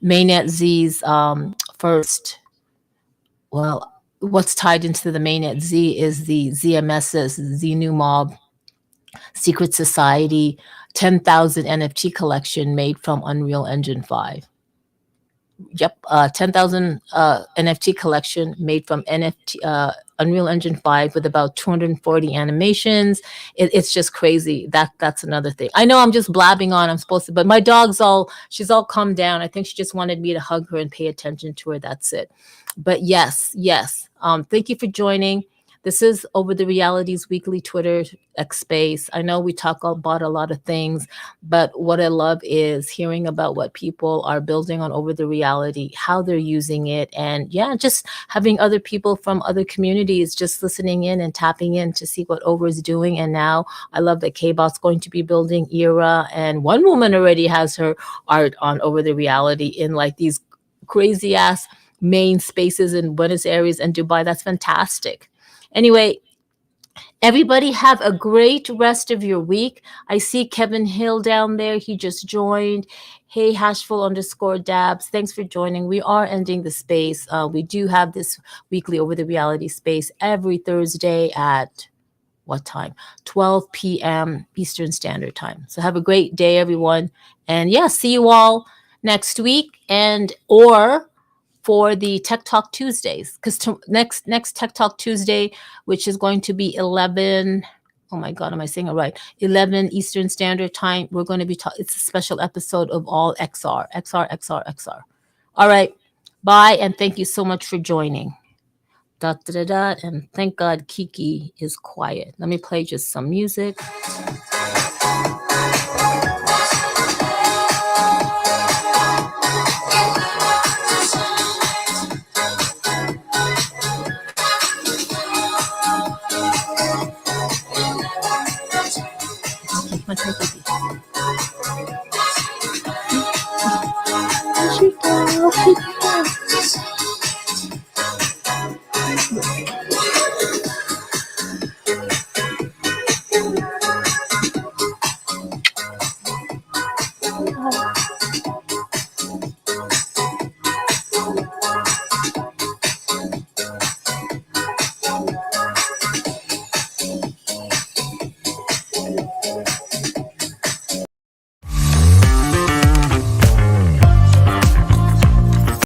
Mainnet Z's first, well, what's tied into the Mainnet Z is the ZMSS, Xenu Mob Secret Society 10,000 NFT collection made from Unreal Engine 5. Yep, 10,000 NFT collection made from Unreal Engine 5 with about 240 animations. It's just crazy. That's another thing. I know I'm just blabbing on. I'm supposed to, but my she's all calmed down. I think she just wanted me to hug her and pay attention to her. That's it. But yes. Thank you for joining. This is Over the Realities weekly Twitter X space. I know we talk about a lot of things, but what I love is hearing about what people are building on Over the Reality, how they're using it, and yeah, just having other people from other communities just listening in and tapping in to see what Over is doing. And now I love that K-Bot's going to be building Era, and one woman already has her art on Over the Reality in like these crazy ass main spaces in Buenos Aires and Dubai. That's fantastic. Anyway, everybody have a great rest of your week. I see Kevin Hill down there. He just joined. Hey, Hashful_dabs. Thanks for joining. We are ending the space. We do have this weekly Over the Reality space every Thursday at what time? 12 p.m. Eastern Standard Time. So have a great day, everyone. And yeah, see you all next week, and or for the Tech Talk Tuesdays, because next Tech Talk Tuesday, which is going to be 11. Oh my God, am I saying it right? 11 Eastern Standard Time. We're going to be it's a special episode of all XR. All right, bye, and thank you so much for joining. And thank God Kiki is quiet. Let me play just some music. My